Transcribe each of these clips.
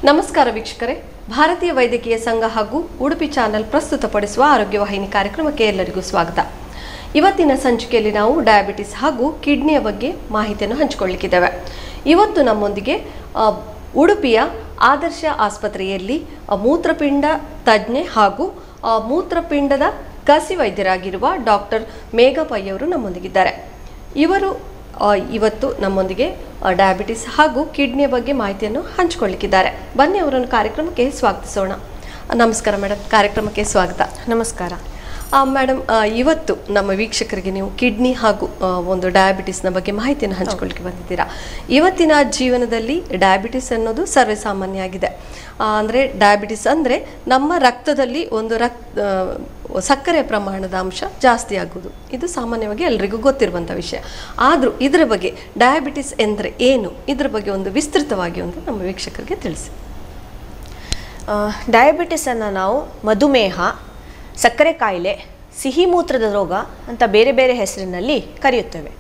ನಮಸ್ಕಾರ ವೀಕ್ಷಕರೇ, ಭಾರತೀಯ ವೈದ್ಯಕೀಯ ಸಂಘ ಹಾಗೂ ಉಡುಪಿ ಚಾನೆಲ್ ಪ್ರಸ್ತುತಪಡಿಸುವ ಆರೋಗ್ಯ ವಾಹಿನಿ ಕಾರ್ಯಕ್ರಮಕ್ಕೆ ಎಲ್ಲರಿಗೂ ಸ್ವಾಗತ. ಇವತ್ತಿನ ಸಂಚಿಕೆಯಲ್ಲಿ ನಾವು ಡಯಾಬಿಟಿಸ್ ಹಾಗೂ ಕಿಡ್ನಿಯ ಬಗ್ಗೆ ಮಾಹಿತಿಯನ್ನು ಹಂಚಿಕೊಳ್ಳಲಿಕ್ಕಿದ್ದೇವೆ. ಇವತ್ತು ನಮ್ಮೊಂದಿಗೆ ಉಡುಪಿಯ ಆದರ್ಶ ಆಸ್ಪತ್ರೆಯಲ್ಲಿ ಮೂತ್ರಪಿಂಡ ತಜ್ಞೆ ಹಾಗೂ ಮೂತ್ರಪಿಂಡದ ಕಸಿ ವೈದ್ಯರಾಗಿರುವ ಡಾಕ್ಟರ್ ಮೇಘಾ ಪೈ ಅವರು ನಮ್ಮೊಂದಿಗಿದ್ದಾರೆ. ಇವರು ಇವತ್ತು ನಮ್ಮೊಂದಿಗೆ ಡಯಾಬಿಟಿಸ್ ಹಾಗೂ ಕಿಡ್ನಿಯ ಬಗ್ಗೆ ಮಾಹಿತಿಯನ್ನು ಹಂಚಿಕೊಳ್ಳಲಿಕ್ಕಿದ್ದಾರೆ. ಬನ್ನಿ ಅವರನ್ನು ಕಾರ್ಯಕ್ರಮಕ್ಕೆ ಸ್ವಾಗತಿಸೋಣ. ನಮಸ್ಕಾರ ಮೇಡಮ್, ಕಾರ್ಯಕ್ರಮಕ್ಕೆ ಸ್ವಾಗತ. ನಮಸ್ಕಾರ ಮೇಡಮ್, ಇವತ್ತು ನಮ್ಮ ವೀಕ್ಷಕರಿಗೆ ನೀವು ಕಿಡ್ನಿ ಹಾಗೂ ಒಂದು ಡಯಾಬಿಟಿಸ್ನ ಬಗ್ಗೆ ಮಾಹಿತಿಯನ್ನು ಹಂಚಿಕೊಳ್ಳಿಕ್ಕೆ ಬಂದಿದ್ದೀರಾ. ಇವತ್ತಿನ ಜೀವನದಲ್ಲಿ ಡಯಾಬಿಟಿಸ್ ಅನ್ನೋದು ಸರ್ವೇಸಾಮಾನ್ಯ ಆಗಿದೆ. ಅಂದರೆ ಡಯಾಬಿಟಿಸ್ ಅಂದರೆ ನಮ್ಮ ರಕ್ತದಲ್ಲಿ ಒಂದು ಸಕ್ಕರೆ ಪ್ರಮಾಣದ ಅಂಶ ಜಾಸ್ತಿ ಆಗುವುದು. ಇದು ಸಾಮಾನ್ಯವಾಗಿ ಎಲ್ರಿಗೂ ಗೊತ್ತಿರುವಂಥ ವಿಷಯ. ಆದರೂ ಇದರ ಬಗ್ಗೆ ಡಯಾಬಿಟಿಸ್ ಎಂದರೆ ಏನು, ಇದರ ಬಗ್ಗೆ ಒಂದು ವಿಸ್ತೃತವಾಗಿ ಒಂದು ನಮ್ಮ ವೀಕ್ಷಕರಿಗೆ ತಿಳಿಸಿ. ಡಯಾಬಿಟಿಸನ್ನು ನಾವು ಮಧುಮೇಹ, ಸಕ್ಕರೆ ಕಾಯಿಲೆ, ಸಿಹಿ ಮೂತ್ರದ ರೋಗ ಅಂತ ಬೇರೆ ಬೇರೆ ಹೆಸರಿನಲ್ಲಿ ಕರೆಯುತ್ತೇವೆ.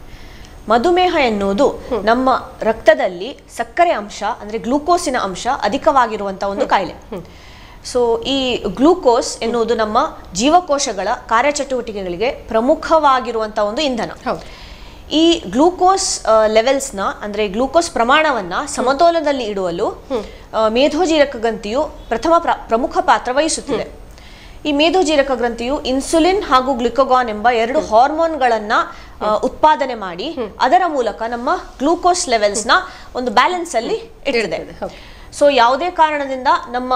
ಮಧುಮೇಹ ಎನ್ನುವುದು ನಮ್ಮ ರಕ್ತದಲ್ಲಿ ಸಕ್ಕರೆ ಅಂಶ ಅಂದರೆ ಗ್ಲೂಕೋಸಿನ ಅಂಶ ಅಧಿಕವಾಗಿರುವಂಥ ಒಂದು ಕಾಯಿಲೆ. ಸೊ ಈ ಗ್ಲೂಕೋಸ್ ಎನ್ನುವುದು ನಮ್ಮ ಜೀವಕೋಶಗಳ ಕಾರ್ಯಚಟುವಟಿಕೆಗಳಿಗೆ ಪ್ರಮುಖವಾಗಿರುವಂಥ ಒಂದು ಇಂಧನ. ಈ ಗ್ಲೂಕೋಸ್ ಲೆವೆಲ್ಸ್ನ ಅಂದರೆ ಗ್ಲೂಕೋಸ್ ಪ್ರಮಾಣವನ್ನು ಸಮತೋಲನದಲ್ಲಿ ಇಡುವಲು ಮೇಧೋಜೀರಕ ಗ್ರಂಥಿಯು ಪ್ರಮುಖ ಪಾತ್ರ ವಹಿಸುತ್ತದೆ. ಈ ಮೇಧೋಜೀರಕ ಗ್ರಂಥಿಯು ಇನ್ಸುಲಿನ್ ಹಾಗೂ ಗ್ಲುಕಗಾನ್ ಎಂಬ ಎರಡು ಹಾರ್ಮೋನ್ಗಳನ್ನು ಉತ್ಪಾದನೆ ಮಾಡಿ ಅದರ ಮೂಲಕ ನಮ್ಮ ಗ್ಲೂಕೋಸ್ ಲೆವೆಲ್ಸ್ನ ಒಂದು ಬ್ಯಾಲೆನ್ಸ್ ಅಲ್ಲಿ ಇಟ್ಟಿದೆ. ಸೊ ಯಾವುದೇ ಕಾರಣದಿಂದ ನಮ್ಮ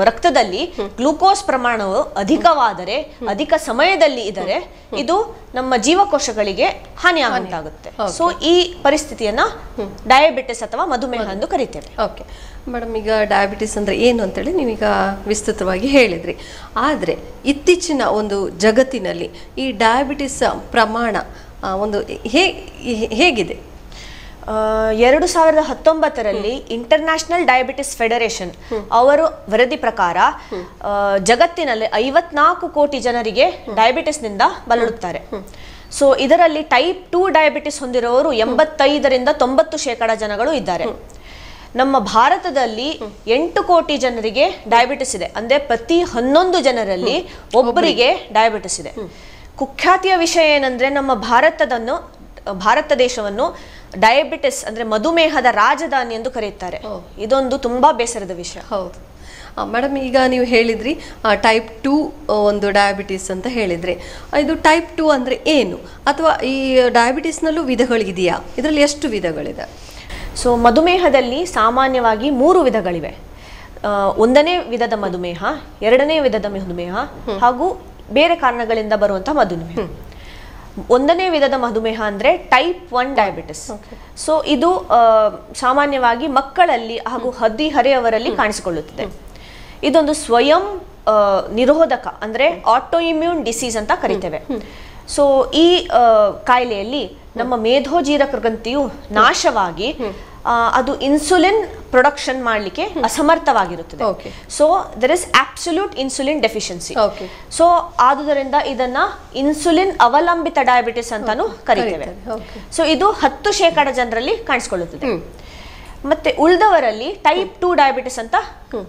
ರಕ್ತದಲ್ಲಿ ಗ್ಲೂಕೋಸ್ ಪ್ರಮಾಣವು ಅಧಿಕವಾದರೆ, ಅಧಿಕ ಸಮಯದಲ್ಲಿ ಇದ್ದರೆ ಇದು ನಮ್ಮ ಜೀವಕೋಶಗಳಿಗೆ ಹಾನಿಯಾಗುವಂತಾಗುತ್ತೆ. ಸೊ ಈ ಪರಿಸ್ಥಿತಿಯನ್ನ ಡಯಾಬಿಟಿಸ್ ಅಥವಾ ಮಧುಮೇಹ ಎಂದು ಕರೀತೇವೆ. ಓಕೆ ಮೇಡಮ್, ಈಗ ಡಯಾಬಿಟಿಸ್ ಅಂದರೆ ಏನು ಅಂತೇಳಿ ನೀವೀಗ ವಿಸ್ತೃತವಾಗಿ ಹೇಳಿದ್ರಿ. ಆದರೆ ಇತ್ತೀಚಿನ ಒಂದು ಜಗತ್ತಿನಲ್ಲಿ ಈ ಡಯಾಬಿಟಿಸ್ ಪ್ರಮಾಣ ಒಂದು ಹೇಗಿದೆ? 2019ರಲ್ಲಿ ಇಂಟರ್ನ್ಯಾಷನಲ್ ಡಯಾಬಿಟಿಸ್ ಫೆಡರೇಷನ್ ಅವರು ವರದಿ ಪ್ರಕಾರ ಜಗತ್ತಿನಲ್ಲಿ 54 ಕೋಟಿ ಜನರಿಗೆ ಡಯಾಬಿಟಿಸ್ನಿಂದ ಬಳಲುತ್ತಾರೆ. ಸೊ ಇದರಲ್ಲಿ ಟೈಪ್ 2 ಡಯಾಬಿಟಿಸ್ ಹೊಂದಿರುವವರು 85ರಿಂದ 90% ಜನಗಳು ಇದ್ದಾರೆ. ನಮ್ಮ ಭಾರತದಲ್ಲಿ 8 ಕೋಟಿ ಜನರಿಗೆ ಡಯಾಬಿಟಿಸ್ ಇದೆ. ಅಂದರೆ ಪ್ರತಿ 11 ಜನರಲ್ಲಿ ಒಬ್ಬರಿಗೆ ಡಯಾಬಿಟಿಸ್ ಇದೆ. ಕುಖ್ಯಾತಿಯ ವಿಷಯ ಏನಂದ್ರೆ, ನಮ್ಮ ಭಾರತ ದೇಶವನ್ನು ಡಯಾಬಿಟಿಸ್ ಅಂದ್ರೆ ಮಧುಮೇಹದ ರಾಜಧಾನಿ ಎಂದು ಕರೆಯುತ್ತಾರೆ. ಇದೊಂದು ತುಂಬಾ ಬೇಸರದ ವಿಷಯ. ಹೌದು ಮೇಡಮ್, ಈಗ ನೀವು ಹೇಳಿದ್ರಿ ಟೈಪ್ 2 ಒಂದು ಡಯಾಬಿಟಿಸ್ ಅಂತ ಹೇಳಿದ್ರಿ. ಇದು ಟೈಪ್ 2 ಅಂದರೆ ಏನು, ಅಥವಾ ಈ ಡಯಾಬಿಟಿಸ್ನಲ್ಲೂ ವಿಧಗಳಿದೆಯಾ? ಇದರಲ್ಲಿ ಎಷ್ಟು ವಿಧಗಳಿದೆ? ಸೊ ಮಧುಮೇಹದಲ್ಲಿ ಸಾಮಾನ್ಯವಾಗಿ 3 ವಿಧಗಳಿವೆ. 1ನೇ ವಿಧದ ಮಧುಮೇಹ, 2ನೇ ವಿಧದ ಮಧುಮೇಹ ಹಾಗೂ ಬೇರೆ ಕಾರಣಗಳಿಂದ ಬರುವಂತಹ ಮಧುಮೇಹ. 1ನೇ ವಿಧದ ಮಧುಮೇಹ ಅಂದ್ರೆ ಟೈಪ್ 1 ಡಯಾಬಿಟಿಸ್. ಸೊ ಇದು ಸಾಮಾನ್ಯವಾಗಿ ಮಕ್ಕಳಲ್ಲಿ ಹಾಗೂ ಹದಿಹರೆಯವರಲ್ಲಿ ಕಾಣಿಸಿಕೊಳ್ಳುತ್ತದೆ. ಇದೊಂದು ಸ್ವಯಂ ನಿರೋಧಕ ಅಂದ್ರೆ ಆಟೋ ಇಮ್ಯೂನ್ ಡಿಸೀಸ್ ಅಂತ ಕರಿತೇವೆ. ಸೊ ಈ ಕಾಯಿಲೆಯಲ್ಲಿ ನಮ್ಮ ಮೇಧೋಜೀರಕ ಗ್ರಂಥಿಯು ನಾಶವಾಗಿ ಅದು ಇನ್ಸುಲಿನ್ ಪ್ರೊಡಕ್ಷನ್ ಮಾಡಲಿಕ್ಕೆ ಅಸಮರ್ಥವಾಗಿರುತ್ತದೆ. So there is absolute insulin deficiency. So ಆದುದರಿಂದ ಇದನ್ನ ಇನ್ಸುಲಿನ್ ಅವಲಂಬಿತ ಡಯಾಬಿಟಿಸ್ ಅಂತಾನು ಕರಿತೇವೆ. ಸೊ ಇದು 10% ಜನರಲ್ಲಿ ಕಾಣಿಸಿಕೊಳ್ಳುತ್ತದೆ. ಮತ್ತೆ ಉಳಿದವರಲ್ಲಿ ಟೈಪ್ 2 ಡಯಾಬಿಟಿಸ್ ಅಂತ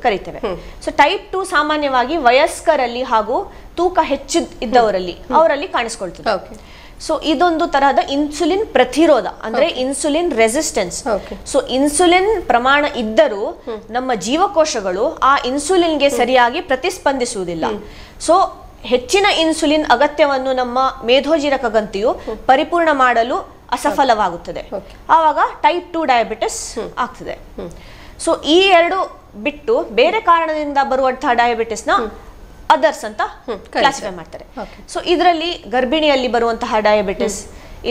ಕರಿತೇವೆ. ಸೊ ಟೈಪ್ 2 ಸಾಮಾನ್ಯವಾಗಿ ವಯಸ್ಕರಲ್ಲಿ ಹಾಗೂ ತೂಕ ಹೆಚ್ಚು ಇದ್ದವರಲ್ಲಿ ಅವರಲ್ಲಿ ಕಾಣಿಸಿಕೊಳ್ತದೆ. ಸೊ ಇದೊಂದು ತರಹದ ಇನ್ಸುಲಿನ್ ಪ್ರತಿರೋಧ ಅಂದ್ರೆ ಇನ್ಸುಲಿನ್ ರೆಸಿಸ್ಟೆನ್ಸ್. ಸೊ ಇನ್ಸುಲಿನ್ ಪ್ರಮಾಣ ಇದ್ದರೂ ನಮ್ಮ ಜೀವಕೋಶಗಳು ಆ ಇನ್ಸುಲಿನ್ಗೆ ಸರಿಯಾಗಿ ಪ್ರತಿಸ್ಪಂದಿಸುವುದಿಲ್ಲ. ಸೊ ಹೆಚ್ಚಿನ ಇನ್ಸುಲಿನ್ ಅಗತ್ಯವನ್ನು ನಮ್ಮ ಮೇಧೋಜೀರಕ ಗ್ರಂಥಿಯು ಪರಿಪೂರ್ಣ ಮಾಡಲು ಅಸಫಲವಾಗುತ್ತದೆ. ಆವಾಗ ಟೈಪ್ 2 ಡಯಾಬಿಟಿಸ್ ಆಗ್ತದೆ. ಸೊ ಈ ಎರಡು ಬಿಟ್ಟು ಬೇರೆ ಕಾರಣದಿಂದ ಬರುವಂತಹ ಡಯಾಬಿಟಿಸ್ನ ಅದರ್ಸ್ ಅಂತ ಕ್ಲಾಸಿಫೈ ಮಾಡ್ತಾರೆ. ಸೊ ಇದರಲ್ಲಿ ಗರ್ಭಿಣಿಯಲ್ಲಿ ಬರುವಂತಹ ಡಯಾಬಿಟಿಸ್,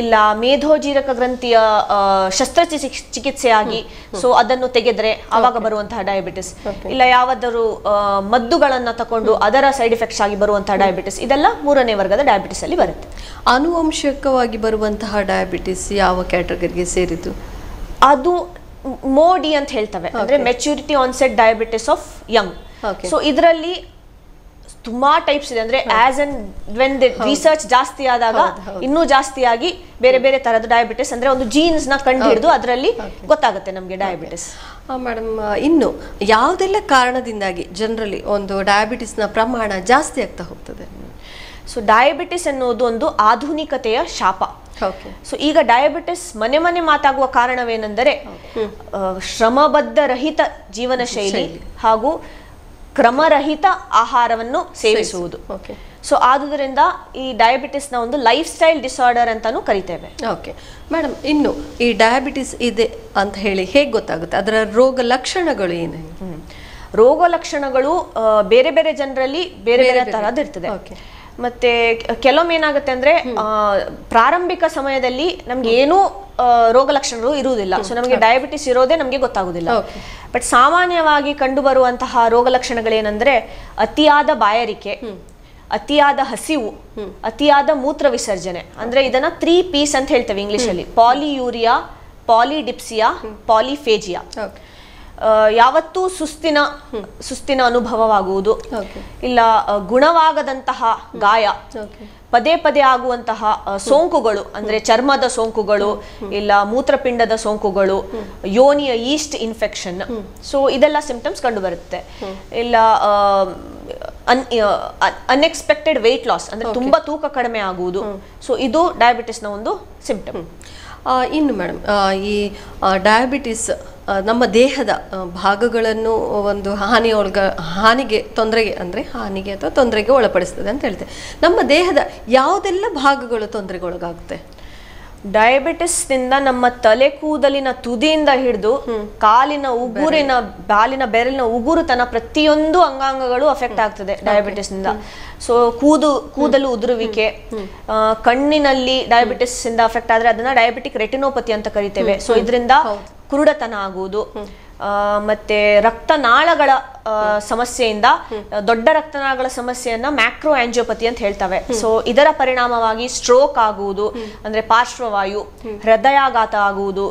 ಇಲ್ಲ ಮೇಧೋಜೀರಕ ಗ್ರಂಥಿಯ ಶಸ್ತ್ರಚಿಕಿತ್ಸೆಯಾಗಿ ಸೊ ಅದನ್ನು ತೆಗೆದ್ರೆ ಆವಾಗ ಬರುವಂತಹ ಡಯಾಬಿಟಿಸ್, ಇಲ್ಲ ಯಾವಾದರೂ ಮದ್ದುಗಳನ್ನ ತಕೊಂಡು ಅದರ ಸೈಡ್ ಎಫೆಕ್ಟ್ಸ್ ಆಗಿ ಬರುವಂತಹ ಡಯಾಬಿಟಿಸ್, ಇದೆಲ್ಲ 3ನೇ ವರ್ಗದ ಡಯಾಬಿಟಿಸ್ ಅಲ್ಲಿ ಬರುತ್ತೆ. ಆನುವಂಶಿಕವಾಗಿ ಬರುವಂತಹ ಡಯಾಬಿಟಿಸ್ ಯಾವ ಕ್ಯಾಟಗರಿಗೆ ಸೇರಿತು? ಅದು ಮೋಡಿ ಅಂತ ಹೇಳ್ತವೆ, ಅಂದ್ರೆ maturity onset diabetes of Young. So ಇದರಲ್ಲಿ ತುಂಬಾ ಟೈಪ್ಸ್ ಇದೆ. ಅಂದ್ರೆ as and when the research ಜಾಸ್ತಿ ಆದಾಗ ಇನ್ನೂ ಜಾಸ್ತಿಯಾಗಿ ಬೇರೆ ಬೇರೆ ತರದ ಡಯಾಬಿಟಿಸ್, ಅಂದ್ರೆ ಒಂದು ಜೀನ್ಸ್ ನ ಕಂಡು ಹಿಡಿದು ಅದರಲ್ಲಿ ಗೊತ್ತಾಗುತ್ತೆ ನಮಗೆ ಡಯಾಬಿಟಿಸ್. ಮೇಡಮ್, ಇನ್ನು ಯಾವುದೆಲ್ಲ ಕಾರಣದಿಂದಾಗಿ ಜನರಲಿ ಒಂದು ಡಯಾಬಿಟಿಸ್ನ ಪ್ರಮಾಣ ಜಾಸ್ತಿ ಆಗ್ತಾ ಹೋಗ್ತದೆ? ಸೊ ಡಯಾಬಿಟಿಸ್ ಎನ್ನುವುದು ಒಂದು ಆಧುನಿಕತೆಯ ಶಾಪ. ಸೊ ಈಗ ಡಯಾಬಿಟಿಸ್ ಮನೆ ಮನೆ ಮಾತಾಗುವ ಕಾರಣವೇನೆಂದರೆ ಶ್ರಮಬದ್ಧ ರಹಿತ ಜೀವನ ಶೈಲಿ ಹಾಗೂ ಕ್ರಮರಹಿತ ಆಹಾರವನ್ನು ಸೇವಿಸುವುದು. ಸೊ ಆದುದರಿಂದ ಈ ಡಯಾಬಿಟಿಸ್ ನ ಒಂದು ಲೈಫ್ ಸ್ಟೈಲ್ ಡಿಸಾರ್ಡರ್ ಅಂತಾನು ಕರಿತೇವೆ. ಓಕೆ ಮೇಡಮ್, ಇನ್ನು ಈ ಡಯಾಬಿಟಿಸ್ ಇದೆ ಅಂತ ಹೇಳಿ ಹೇಗೆ ಗೊತ್ತಾಗುತ್ತೆ? ಅದರ ರೋಗ ಲಕ್ಷಣಗಳು ಏನು? ರೋಗ ಲಕ್ಷಣಗಳು ಬೇರೆ ಬೇರೆ ಜನರಲ್ಲಿ ಬೇರೆ ಬೇರೆ ತರದ್ದು ಇರ್ತದೆ. ಮತ್ತೆ ಕೆಲವೊಮ್ಮೆ ಏನಾಗುತ್ತೆ ಅಂದ್ರೆ ಪ್ರಾರಂಭಿಕ ಸಮಯದಲ್ಲಿ ನಮ್ಗೆ ಏನೂ ರೋಗ ಲಕ್ಷಣಗಳು ಇರುವುದಿಲ್ಲ. ಸೊ ನಮಗೆ ಡಯಾಬಿಟಿಸ್ ಇರೋದೇ ನಮಗೆ ಗೊತ್ತಾಗುದಿಲ್ಲ. ಬಟ್ ಸಾಮಾನ್ಯವಾಗಿ ಕಂಡು ಬರುವಂತಹ ರೋಗ ಲಕ್ಷಣಗಳೇನೆಂದ್ರೆ ಅತಿಯಾದ ಬಾಯಾರಿಕೆ, ಅತಿಯಾದ ಹಸಿವು, ಅತಿಯಾದ ಮೂತ್ರ ವಿಸರ್ಜನೆ. ಅಂದ್ರೆ ಇದನ್ನ 3 P's ಅಂತ ಹೇಳ್ತೇವೆ ಇಂಗ್ಲಿಷ್ ಅಲ್ಲಿ: ಪಾಲಿಯೂರಿಯಾ, ಪಾಲಿಡಿಪ್ಸಿಯಾ, ಪಾಲಿಫೇಜಿಯಾ. ಯಾವತ್ತೂ ಸುಸ್ತಿನ ಅನುಭವವಾಗುವುದು, ಇಲ್ಲ ಗುಣವಾಗದಂತಹ ಗಾಯ, ಪದೇ ಪದೇ ಆಗುವಂತಹ ಸೋಂಕುಗಳು ಅಂದ್ರೆ ಚರ್ಮದ ಸೋಂಕುಗಳು, ಇಲ್ಲ ಮೂತ್ರಪಿಂಡದ ಸೋಂಕುಗಳು, ಯೋನಿಯ ಈಸ್ಟ್ ಇನ್ಫೆಕ್ಷನ್. ಸೊ ಇದೆಲ್ಲ ಸಿಂಪ್ಟಮ್ಸ್ ಕಂಡು ಬರುತ್ತೆ. ಇಲ್ಲ ಅನ್ಎಕ್ಸ್ಪೆಕ್ಟೆಡ್ ವೆಯ್ಟ್ ಲಾಸ್ ಅಂದ್ರೆ ತುಂಬಾ ತೂಕ ಕಡಿಮೆ ಆಗುವುದು. ಸೊ ಇದು ಡಯಾಬಿಟಿಸ್ ನ ಒಂದು ಸಿಂಪ್ಟಮ್. ಇನ್ನು ಮೇಡಮ್, ಈ ಡಯಾಬಿಟಿಸ್ ನಮ್ಮ ದೇಹದ ಭಾಗಗಳನ್ನು ಒಂದು ಹಾನಿಗೆ ತೊಂದರೆಗೆ ಅಂದರೆ ಹಾನಿಗೆ ಅಥವಾ ತೊಂದರೆಗೆ ಒಳಪಡಿಸ್ತದೆ ಅಂತ ಹೇಳ್ತೇವೆ. ನಮ್ಮ ದೇಹದ ಯಾವುದೆಲ್ಲ ಭಾಗಗಳು ತೊಂದರೆಗೊಳಗಾಗುತ್ತೆ? ಡಯಾಬಿಟಿಸ್ ನಿಂದ ನಮ್ಮ ತಲೆ ಕೂದಲಿನ ತುದಿಯಿಂದ ಹಿಡಿದು ಕಾಲಿನ ಉಗುರಿನ ಬಾಲಿನ ಬೆರಳಿನ ಉಗುರು ತನ ಪ್ರತಿಯೊಂದು ಅಂಗಾಂಗಗಳು ಅಫೆಕ್ಟ್ ಆಗ್ತದೆ ಡಯಾಬಿಟಿಸ್ ನಿಂದ. ಸೊ ಕೂದಲು ಉದುರುವಿಕೆ, ಕಣ್ಣಿನಲ್ಲಿ ಡಯಾಬಿಟಿಸ್ ಇಂದ ಅಫೆಕ್ಟ್ ಆದ್ರೆ ಅದನ್ನ ಡಯಾಬಿಟಿಕ್ ರೆಟಿನೋಪತಿ ಅಂತ ಕರಿತೇವೆ. ಸೊ ಇದರಿಂದ ಕುರುಡತನ ಆಗುವುದು. ಮತ್ತೆ ರಕ್ತನಾಳಗಳ ಸಮಸ್ಯೆಯಿಂದ, ದೊಡ್ಡ ರಕ್ತನಾಳಗಳ ಸಮಸ್ಯೆಯನ್ನ ಮ್ಯಾಕ್ರೋ ಆಂಜಿಯೋಪತಿ ಅಂತ ಹೇಳ್ತವೆ. ಸೊ ಇದರ ಪರಿಣಾಮವಾಗಿ ಸ್ಟ್ರೋಕ್ ಆಗುವುದು, ಅಂದ್ರೆ ಪಾರ್ಶ್ವವಾಯು, ಹೃದಯಾಘಾತ ಆಗುವುದು,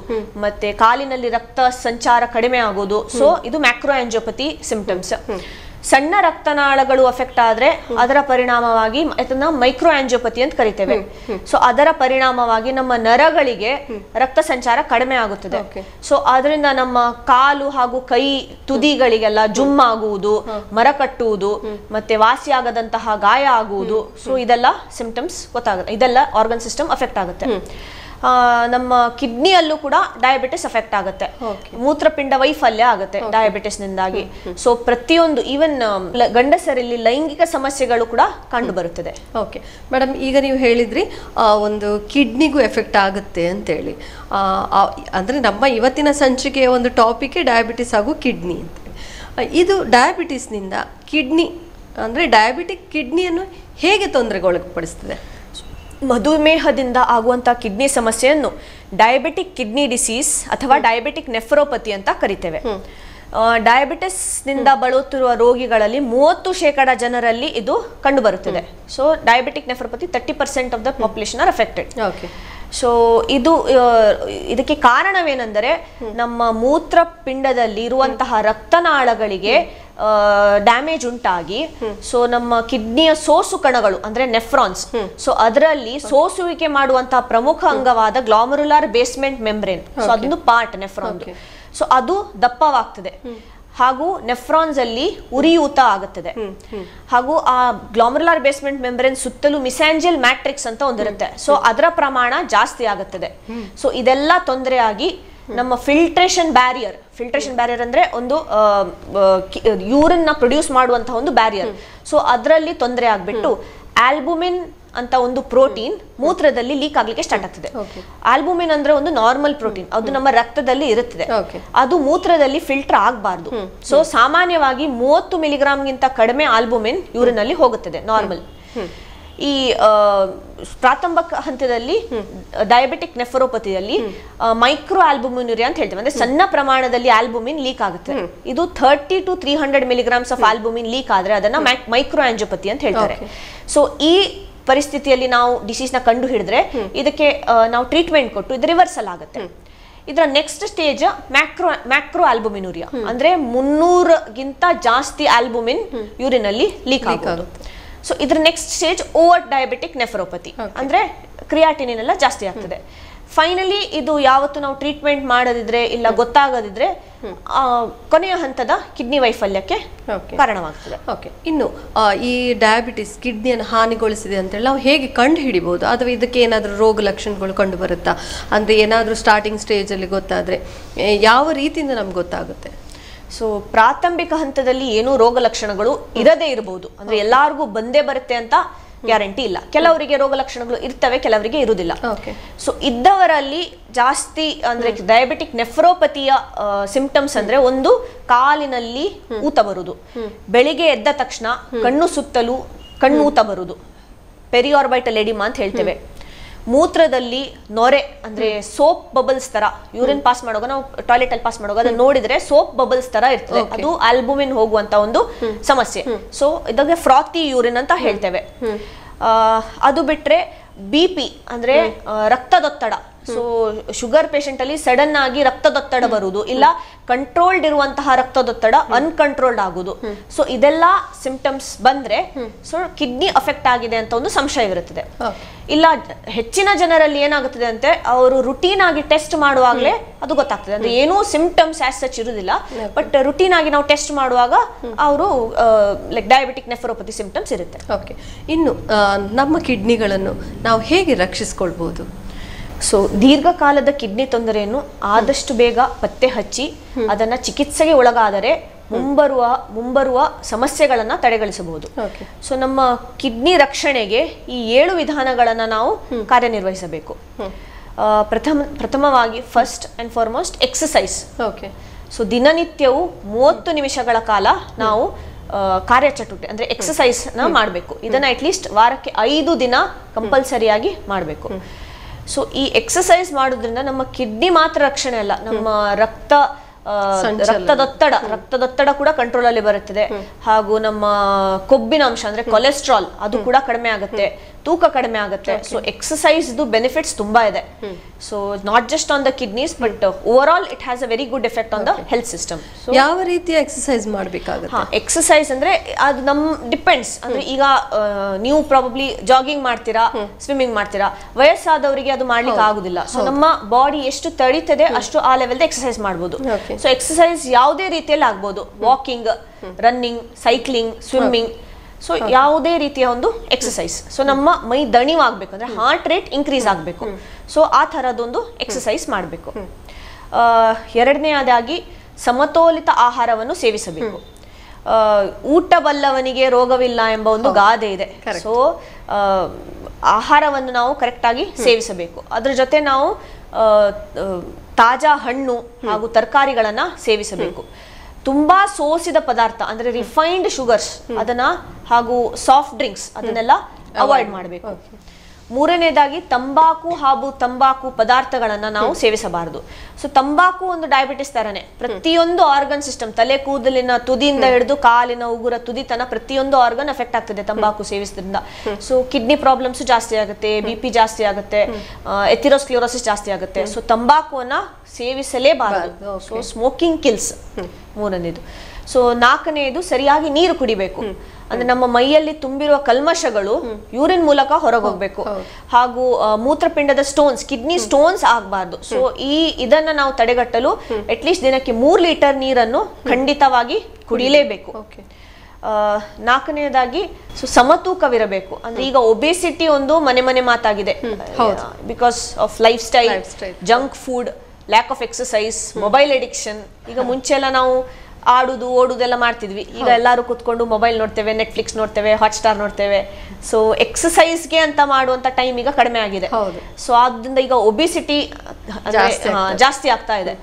ಮತ್ತೆ ಕಾಲಿನಲ್ಲಿ ರಕ್ತ ಸಂಚಾರ ಕಡಿಮೆ ಆಗುವುದು. ಸೊ ಇದು ಮ್ಯಾಕ್ರೋ ಆಂಜಿಯೋಪತಿ ಸಿಂಪ್ಟಮ್ಸ್. ಸಣ್ಣ ರಕ್ತನಾಳಗಳು ಅಫೆಕ್ಟ್ ಆದ್ರೆ ಅದರ ಪರಿಣಾಮವಾಗಿ ಅದನ್ನ ಮೈಕ್ರೋ ಆಂಜಿಯೋಪತಿ ಅಂತ ಕರಿತೇವೆ. ಸೊ ಅದರ ಪರಿಣಾಮವಾಗಿ ನಮ್ಮ ನರಗಳಿಗೆ ರಕ್ತ ಸಂಚಾರ ಕಡಿಮೆ ಆಗುತ್ತದೆ. ಸೊ ಅದರಿಂದ ನಮ್ಮ ಕಾಲು ಹಾಗೂ ಕೈ ತುದಿಗಳಿಗೆಲ್ಲ ಜುಮ್ ಆಗುವುದು, ಮರ ಕಟ್ಟುವುದು, ಮತ್ತೆ ವಾಸಿಯಾಗದಂತಹ ಗಾಯ ಆಗುವುದು. ಸೊ ಇದೆಲ್ಲ ಸಿಂಪ್ಟಮ್ಸ್ ಗೊತ್ತಾಗುತ್ತೆ. ಇದೆಲ್ಲ ಆರ್ಗನ್ ಸಿಸ್ಟಮ್ ಅಫೆಕ್ಟ್ ಆಗುತ್ತೆ. ನಮ್ಮ ಕಿಡ್ನಿಯಲ್ಲೂ ಕೂಡ ಡಯಾಬಿಟಿಸ್ ಅಫೆಕ್ಟ್ ಆಗುತ್ತೆ. ಮೂತ್ರಪಿಂಡ ವೈಫಲ್ಯ ಆಗುತ್ತೆ ಡಯಾಬಿಟಿಸ್ ನಿಂದಾಗಿ. ಸೊ ಪ್ರತಿಯೊಂದು ಈವನ್ ಗಂಡಸರಲ್ಲಿ ಲೈಂಗಿಕ ಸಮಸ್ಯೆಗಳು ಕೂಡ ಕಂಡು ಬರುತ್ತದೆ. ಓಕೆ ಮೇಡಮ್, ಈಗ ನೀವು ಹೇಳಿದ್ರಿ ಒಂದು ಕಿಡ್ನಿಗೂ ಎಫೆಕ್ಟ್ ಆಗುತ್ತೆ ಅಂತೇಳಿ. ಅಂದರೆ ನಮ್ಮ ಇವತ್ತಿನ ಸಂಚಿಕೆಯ ಒಂದು ಟಾಪಿಕ್ ಡಯಾಬಿಟಿಸ್ ಹಾಗೂ ಕಿಡ್ನಿ ಅಂತೇಳಿ. ಇದು ಡಯಾಬಿಟಿಸ್ನಿಂದ ಕಿಡ್ನಿ ಅಂದರೆ ಡಯಾಬಿಟಿಕ್ ಕಿಡ್ನಿಯನ್ನು ಹೇಗೆ ತೊಂದರೆಗೊಳಪಡಿಸ್ತದೆ? ಮಧುಮೇಹದಿಂದ ಆಗುವಂತಹ ಕಿಡ್ನಿ ಸಮಸ್ಯೆಯನ್ನು ಡಯಾಬಿಟಿಕ್ ಕಿಡ್ನಿ ಡಿಸೀಸ್ ಅಥವಾ ಡಯಾಬಿಟಿಕ್ ನೆಫ್ರೋಪತಿ ಅಂತ ಕರಿತೇವೆ. ಡಯಾಬಿಟಿಸ್ ನಿಂದ ಬಳಲುತ್ತಿರುವ ರೋಗಿಗಳಲ್ಲಿ 30% ಜನರಲ್ಲಿ ಇದು ಕಂಡು ಬರುತ್ತದೆ. So diabetic nephropathy 30% of the population are affected. So ಇದಕ್ಕೆ ಕಾರಣವೇನೆಂದರೆ ನಮ್ಮ ಮೂತ್ರಪಿಂಡದಲ್ಲಿ ಇರುವಂತಹ ರಕ್ತನಾಳಗಳಿಗೆ ಡ್ಯಾಮೇಜ್ ಉಂಟಾಗಿ, ಸೊ ನಮ್ಮ ಕಿಡ್ನಿಯ ಸೋಸು ಕಣಗಳು ಅಂದ್ರೆ ನೆಫ್ರಾನ್ಸ್, ಸೊ ಅದರಲ್ಲಿ ಸೋಸುವಿಕೆ ಮಾಡುವಂತಹ ಪ್ರಮುಖ ಅಂಗವಾದ ಗ್ಲಾಮರುಲಾರ್ ಬೇಸ್ಮೆಂಟ್ ಮೆಂಬ್ರೇನ್, ಸೊ ಅದೊಂದು ಪಾರ್ಟ್ ನೆಫ್ರಾನ್. ಸೊ ಅದು ದಪ್ಪವಾಗ್ತದೆ ಹಾಗೂ ನೆಫ್ರಾನ್ಸ್ ಅಲ್ಲಿ ಉರಿಯೂತ ಆಗುತ್ತದೆ. ಹಾಗೂ ಆ ಗ್ಲಾಮರುಲಾರ್ ಬೇಸ್ಮೆಂಟ್ ಮೆಂಬ್ರೇನ್ ಸುತ್ತಲೂ ಮಿಸ್ಯಾಂಜಿಯಲ್ ಮ್ಯಾಟ್ರಿಕ್ಸ್ ಅಂತ ಒಂದಿರುತ್ತೆ. ಸೊ ಅದರ ಪ್ರಮಾಣ ಜಾಸ್ತಿ ಆಗುತ್ತದೆ. ಸೊ ಇದೆಲ್ಲ ತೊಂದರೆಯಾಗಿ ನಮ್ಮ ಫಿಲ್ಟ್ರೇಷನ್ ಬ್ಯಾರಿಯರ್ ಅಂದ್ರೆ ಒಂದು ಯೂರಿನ್ ನ ಪ್ರೊಡ್ಯೂಸ್ ಮಾಡುವಂತಹ ಒಂದು ಬ್ಯಾರಿಯರ್. ಸೊ ಅದರಲ್ಲಿ ತೊಂದರೆ ಆಗ್ಬಿಟ್ಟು ಆಲ್ಬುಮಿನ್ ಅಂತ ಒಂದು ಪ್ರೋಟೀನ್ ಮೂತ್ರದಲ್ಲಿ ಲೀಕ್ ಆಗ್ಲಿಕ್ಕೆ ಸ್ಟಾರ್ಟ್ ಆಗ್ತದೆ. ಆಲ್ಬುಮಿನ್ ಅಂದ್ರೆ ಒಂದು ನಾರ್ಮಲ್ ಪ್ರೋಟೀನ್, ಅದು ನಮ್ಮ ರಕ್ತದಲ್ಲಿ ಇರುತ್ತದೆ. ಅದು ಮೂತ್ರದಲ್ಲಿ ಫಿಲ್ಟರ್ ಆಗಬಾರ್ದು. ಸೊ ಸಾಮಾನ್ಯವಾಗಿ 30 ಮಿಲಿಗ್ರಾಮ್ಗಿಂತ ಕಡಿಮೆ ಆಲ್ಬುಮಿನ್ ಯೂರಿನ್ ಅಲ್ಲಿ ಹೋಗುತ್ತದೆ ನಾರ್ಮಲ್. ಈ ಪ್ರಾರಂಭಿಕ ಹಂತದಲ್ಲಿ ಡಯಾಬಿಟಿಕ್ ನೆಫ್ರೋಪತಿಯಲ್ಲಿ ಮೈಕ್ರೋ ಆಲ್ಬುಮಿನುರಿಯಾ ಅಂತ ಹೇಳ್ತೇವೆ. ಅಂದ್ರೆ ಸಣ್ಣ ಪ್ರಮಾಣದಲ್ಲಿ ಆಲ್ಬುಮಿನ್ ಲೀಕ್ ಆಗುತ್ತೆ. ಇದು 30 to 300 milligrams of albumin leak ಆದ್ರೆ ಅದನ್ನ ಮೈಕ್ರೋ ಆಂಜಿಯೋಪತಿ ಅಂತ ಹೇಳ್ತಾರೆ. ಸೊ ಈ ಪರಿಸ್ಥಿತಿಯಲ್ಲಿ ನಾವು ಡಿಸೀಸ್ ನ ಕಂಡು ಹಿಡಿದ್ರೆ ಇದಕ್ಕೆ ನಾವು ಟ್ರೀಟ್ಮೆಂಟ್ ಕೊಟ್ಟು ಇದು ರಿವರ್ಸಲ್ ಆಗುತ್ತೆ. ಇದರ ನೆಕ್ಸ್ಟ್ ಸ್ಟೇಜ್ ಮ್ಯಾಕ್ರೋ ಆಲ್ಬುಮಿನುರಿಯಾ, ಅಂದ್ರೆ 300ಗಿಂತ ಜಾಸ್ತಿ ಆಲ್ಬುಮಿನ್ ಯೂರಿನ್ ಅಲ್ಲಿ ಲೀಕ್ ಆಗುತ್ತೆ. ಸೊ ಇದ್ರ next stage over diabetic nephropathy, ಅಂದ್ರೆ ಕ್ರಿಯಾಟಿನಿನ್ ಎಲ್ಲ ಜಾಸ್ತಿ ಆಗ್ತದೆ. ಫೈನಲಿ ಇದು ಯಾವತ್ತು ನಾವು ಟ್ರೀಟ್ಮೆಂಟ್ ಮಾಡದಿದ್ರೆ ಇಲ್ಲ ಗೊತ್ತಾಗದಿದ್ರೆ ಕೊನೆಯ ಹಂತದ ಕಿಡ್ನಿ ವೈಫಲ್ಯಕ್ಕೆ ಕಾರಣವಾಗ್ತದೆ. ಓಕೆ, ಇನ್ನು ಈ ಡಯಾಬಿಟಿಸ್ ಕಿಡ್ನಿಯನ್ನು ಹಾನಿಗೊಳಿಸಿದೆ ಅಂತೇಳಿ ನಾವು ಹೇಗೆ ಕಂಡು ಹಿಡಿಬಹುದು, ಅಥವಾ ಇದಕ್ಕೆ ಏನಾದರೂ ರೋಗ ಲಕ್ಷಣಗಳು ಕಂಡು ಬರುತ್ತಾ? ಅಂದ್ರೆ ಏನಾದರೂ ಸ್ಟಾರ್ಟಿಂಗ್ ಸ್ಟೇಜ್ ಅಲ್ಲಿ ಗೊತ್ತಾದ್ರೆ ಯಾವ ರೀತಿಯಿಂದ ನಮ್ಗೆ ಗೊತ್ತಾಗುತ್ತೆ? ಸೊ ಪ್ರಾಥಮಿಕ ಹಂತದಲ್ಲಿ ಏನೂ ರೋಗ ಲಕ್ಷಣಗಳು ಇರದೇ ಇರಬಹುದು, ಅಂದ್ರೆ ಎಲ್ಲಾರ್ಗೂ ಬಂದೇ ಬರುತ್ತೆ ಅಂತ ಗ್ಯಾರಂಟಿ ಇಲ್ಲ. ಕೆಲವರಿಗೆ ರೋಗ ಲಕ್ಷಣಗಳು ಇರ್ತವೆ, ಕೆಲವರಿಗೆ ಇರುವುದಿಲ್ಲ. ಸೊ ಇದ್ದವರಲ್ಲಿ ಜಾಸ್ತಿ ಅಂದ್ರೆ ಡಯಾಬಿಟಿಕ್ ನೆಫ್ರೋಪತಿಯ ಸಿಂಪ್ಟಮ್ಸ್ ಅಂದ್ರೆ ಒಂದು ಕಾಲಿನಲ್ಲಿ ಊತ ಬರುವುದು, ಬೆಳಿಗ್ಗೆ ಎದ್ದ ತಕ್ಷಣ ಕಣ್ಣು ಸುತ್ತಲೂ ಕಣ್ಣು ಊತ ಬರುವುದು, ಪೆರಿಆರ್ಬೈಟಲ್ ಎಡಿಮಾ ಅಂತ ಹೇಳ್ತೇವೆ. ಮೂತ್ರದಲ್ಲಿ ನೊರೆ ಅಂದ್ರೆ ಸೋಪ್ ಬಬಲ್ಸ್ ತರ, ಯೂರಿನ್ ಪಾಸ್ ಮಾಡುವಾಗ ನಾವು ಟಾಯ್ಲೆಟ್ ಅಲ್ಲಿ ಪಾಸ್ ಮಾಡುವಾಗ ಅದನ್ನ ನೋಡಿದ್ರೆ ಸೋಪ್ ಬಬಲ್ಸ್ ತರ ಇರ್ತದೆ, ಅದು ಆಲ್ಬುಮಿನ್ ಹೋಗುವಂತ ಒಂದು ಸಮಸ್ಯೆ. ಸೊ ಇದಕ್ಕೆ ಫ್ರಾತಿ ಯೂರಿನ್ ಅಂತ ಹೇಳ್ತೇವೆ. ಅದು ಬಿಟ್ರೆ BP ಅಂದ್ರೆ ರಕ್ತದೊತ್ತಡ, ಸೊ ಶುಗರ್ ಪೇಷಂಟ್ ಅಲ್ಲಿ ಸಡನ್ ಆಗಿ ರಕ್ತದೊತ್ತಡ ಬರುವುದು, ಇಲ್ಲ ಕಂಟ್ರೋಲ್ಡ್ ಇರುವಂತಹ ರಕ್ತದೊತ್ತಡ ಅನ್ಕಂಟ್ರೋಲ್ಡ್ ಆಗುದು. ಸೊ ಇದೆಲ್ಲ ಸಿಂಪ್ಟಮ್ಸ್ ಬಂದ್ರೆ ಸೊ ಕಿಡ್ನಿ ಅಫೆಕ್ಟ್ ಆಗಿದೆ ಅಂತ ಒಂದು ಸಂಶಯವಿರುತ್ತದೆ. ಇಲ್ಲ ಹೆಚ್ಚಿನ ಜನರಲ್ಲಿ ಏನಾಗುತ್ತದೆ ಅಂತೆ, ಅವರು ರುಟೀನ್ ಆಗಿ ಟೆಸ್ಟ್ ಮಾಡುವಾಗಲೇ ಅದು ಗೊತ್ತಾಗ್ತದೆ. ಅಂದ್ರೆ ಏನೂ ಸಿಂಪ್ಟಮ್ಸ್ ಆಸ್ ಸಚ್ ಇರುವುದಿಲ್ಲ, ಬಟ್ ರುಟೀನ್ ಆಗಿ ನಾವು ಟೆಸ್ಟ್ ಮಾಡುವಾಗ ಅವರು ಲೈಕ್ ಡಯಾಬಿಟಿಕ್ ನೆಫ್ರೋಪತಿ ಸಿಂಪ್ಟಮ್ಸ್ ಇರುತ್ತೆ. ಓಕೆ, ಇನ್ನು ನಮ್ಮ ಕಿಡ್ನಿಗಳನ್ನು ನಾವು ಹೇಗೆ ರಕ್ಷಿಸಿಕೊಳ್ಬಹುದು? ಸೊ ದೀರ್ಘಕಾಲದ ಕಿಡ್ನಿ ತೊಂದರೆಯನ್ನು ಆದಷ್ಟು ಬೇಗ ಪತ್ತೆ ಹಚ್ಚಿ ಅದನ್ನ ಚಿಕಿತ್ಸೆಗೆ ಒಳಗಾದರೆ ಮುಂಬರುವ ಸಮಸ್ಯೆಗಳನ್ನ ತಡೆಗಣಿಸಬಹುದು. ಸೊ ನಮ್ಮ ಕಿಡ್ನಿ ರಕ್ಷಣೆಗೆ ಈ 7 ವಿಧಾನಗಳನ್ನ ನಾವು ಕಾರ್ಯನಿರ್ವಹಿಸಬೇಕು. ಪ್ರಥಮವಾಗಿ first and foremost exercise. So ದಿನನಿತ್ಯವೂ 30 ನಿಮಿಷಗಳ ಕಾಲ ನಾವು ಕಾರ್ಯಚಟುವಟಿಕೆ ಅಂದ್ರೆ ಎಕ್ಸಸೈಸ್ ನ ಮಾಡಬೇಕು. ಇದನ್ನ ಅಟ್ಲೀಸ್ಟ್ ವಾರಕ್ಕೆ 5 ದಿನ ಕಂಪಲ್ಸರಿಯಾಗಿ ಮಾಡಬೇಕು. ಸೊ ಈ ಎಕ್ಸಸೈಸ್ ಮಾಡೋದ್ರಿಂದ ನಮ್ಮ ಕಿಡ್ನಿ ಮಾತ್ರ ರಕ್ಷಣೆ ಅಲ್ಲ, ನಮ್ಮ ರಕ್ತದೊತ್ತಡ ಕೂಡ ಕಂಟ್ರೋಲ್ ಅಲ್ಲಿ ಬರುತ್ತದೆ, ಹಾಗೂ ನಮ್ಮ ಕೊಬ್ಬಿನ ಅಂಶ ಅಂದ್ರೆ ಕೊಲೆಸ್ಟ್ರಾಲ್ ಅದು ಕೂಡ ಕಡಿಮೆ ಆಗುತ್ತೆ, ತೂಕ ಕಡಿಮೆ ಆಗುತ್ತೆ. ಸೊ ಎಕ್ಸಸೈಸ್ ಬೆನಿಫಿಟ್ಸ್ ತುಂಬಾ ಇದೆ. So not just on the kidneys but over all it has a very good effect on the health system. ಯಾವ ರೀತಿಯ ಎಕ್ಸಸೈಸ್ ಮಾಡಬೇಕಾಗುತ್ತೆ? ಎಕ್ಸಸೈಸ್ ಅಂದ್ರೆ ಅದು ನಮ್ ಡಿಪೆಂಡ್ಸ್. ಅಂದ್ರೆ ಈಗ ನೀವು ಪ್ರಾಬಬ್ಲಿ ಜಾಗಿಂಗ್ ಮಾಡ್ತೀರಾ, ಸ್ವಿಮ್ಮಿಂಗ್ ಮಾಡ್ತೀರಾ, ವಯಸ್ಸಾದವರಿಗೆ ಅದು ಮಾಡ್ಲಿಕ್ಕೆ ಆಗುದಿಲ್ಲ. ಸೊ ನಮ್ಮ ಬಾಡಿ ಎಷ್ಟು ತಡೀತದೆ ಅಷ್ಟು ಆ ಲೆವೆಲ್ ಎಕ್ಸಸೈಸ್ ಮಾಡಬಹುದು. ಸೊ ಎಕ್ಸಸೈಸ್ ಯಾವುದೇ ರೀತಿಯಲ್ಲಿ ಆಗ್ಬಹುದು, walking, running, cycling, swimming, so ಯಾವುದೇ ರೀತಿಯ ಒಂದು ಎಕ್ಸಸೈಸ್. ಸೊ ನಮ್ಮ ಮೈ ದಣಿವಾಗಬೇಕು ಅಂದ್ರೆ ಹಾರ್ಟ್ ರೇಟ್ ಇನ್ಕ್ರೀಸ್ ಆಗಬೇಕು. ಸೊ ಆ ಥರದೊಂದು ಎಕ್ಸಸೈಸ್ ಮಾಡಬೇಕು. ಎರಡನೆಯದಾಗಿ ಸಮತೋಲಿತ ಆಹಾರವನ್ನು ಸೇವಿಸಬೇಕು. ಊಟ ಬಲ್ಲವನಿಗೆ ರೋಗವಿಲ್ಲ ಎಂಬ ಒಂದು ಗಾದೆ ಇದೆ. ಸೊ ಆಹಾರವನ್ನು ನಾವು ಕರೆಕ್ಟ್ ಆಗಿ ಸೇವಿಸಬೇಕು. ಅದ್ರ ಜೊತೆ ನಾವು ತಾಜಾ ಹಣ್ಣು ಹಾಗೂ ತರಕಾರಿಗಳನ್ನ ಸೇವಿಸಬೇಕು. ತುಂಬಾ ಸೋಸಿದ ಪದಾರ್ಥ ಅಂದ್ರೆ ರಿಫೈನ್ಡ್ ಶುಗರ್ಸ್ ಅದನ್ನ ಹಾಗೂ ಸಾಫ್ಟ್ ಡ್ರಿಂಕ್ಸ್ ಅದನ್ನೆಲ್ಲ ಅವಾಯ್ಡ್ ಮಾಡಬೇಕು. ಮೂರನೇದಾಗಿ ತಂಬಾಕು ಹಾಗೂ ತಂಬಾಕು ಪದಾರ್ಥಗಳನ್ನ ನಾವು ಸೇವಿಸಬಾರದು. ಸೊ ತಂಬಾಕು ಒಂದು ಡಯಾಬಿಟಿಸ್ ತರನೇ ಪ್ರತಿಯೊಂದು ಆರ್ಗನ್ ಸಿಸ್ಟಮ್, ತಲೆ ಕೂದಲಿನ ತುದಿಯಿಂದ ಹಿಡಿದು ಕಾಲಿನ ಉಗುರ ತುದಿತನ ಪ್ರತಿಯೊಂದು ಆರ್ಗನ್ ಎಫೆಕ್ಟ್ ಆಗ್ತದೆ ತಂಬಾಕು ಸೇವಿಸೋದ್ರಿಂದ. ಸೊ ಕಿಡ್ನಿ ಪ್ರಾಬ್ಲಮ್ಸ್ ಜಾಸ್ತಿ ಆಗುತ್ತೆ, BP ಜಾಸ್ತಿ ಆಗುತ್ತೆ, ಎಥಿರೋಸ್ಕ್ಲಿರೋಸಿಸ್ ಜಾಸ್ತಿ ಆಗುತ್ತೆ. ಸೊ ತಂಬಾಕುವನ್ನ ಸೇವಿಸಲೇಬಾರದು. ಸೊ ಸ್ಮೋಕಿಂಗ್ ಕಿಲ್ಸ್ ಮೂರನೇದು. ಸೊ ನಾಲ್ಕನೆಯದು ಸರಿಯಾಗಿ ನೀರು ಕುಡಿಬೇಕು. ಅಂದ್ರೆ ನಮ್ಮ ಮೈಯಲ್ಲಿ ತುಂಬಿರುವ ಕಲ್ಮಶಗಳು ಯೂರಿನ್ ಮೂಲಕ ಹೊರಗೋಗ್ಬೇಕು, ಹಾಗೂ ಮೂತ್ರಪಿಂಡದ ಸ್ಟೋನ್ಸ್, ಕಿಡ್ನಿ ಸ್ಟೋನ್ಸ್ ಆಗಬಾರ್ದು. ಸೊ ಇದನ್ನ ನಾವು ತಡೆಗಟ್ಟಲು ಅಟ್ಲೀಸ್ಟ್ ದಿನಕ್ಕೆ 3 ಲೀಟರ್ ನೀರನ್ನು ಖಂಡಿತವಾಗಿ ಕುಡಿಲೇಬೇಕು. ನಾಲ್ಕನೆಯದಾಗಿ ಸಮತೂಕವಿರಬೇಕು. ಅಂದ್ರೆ ಈಗ ಒಬೆಸಿಟಿ ಒಂದು ಮನೆ ಮಾತಾಗಿದೆ, because of lifestyle, junk food, lack of exercise, mobile addiction. ಈಗ ಮುಂಚೆ ಎಲ್ಲ ನಾವು ಆಡುದು ಓಡುದೆಲ್ಲ ಮಾಡ್ತಿದ್ವಿ, ಈಗ ಎಲ್ಲರೂ ಕುತ್ಕೊಂಡು ಮೊಬೈಲ್ ನೋಡ್ತೇವೆ, ನೆಟ್ಫ್ಲಿಕ್ಸ್ ನೋಡ್ತೇವೆ, ಹಾಟ್ಸ್ಟಾರ್ ನೋಡ್ತೇವೆ. ಸೊ ಎಕ್ಸಸೈಸ್ಗೆ ಅಂತ ಮಾಡುವಂತ ಟೈಮ್ ಈಗ ಕಡಿಮೆ ಆಗಿದೆ. ಸೊ ಆದ್ರಿಂದ ಈಗ ಒಬಿಸಿಟಿ ಜಾಸ್ತಿ ಆಗ್ತಾ ಇದೆ.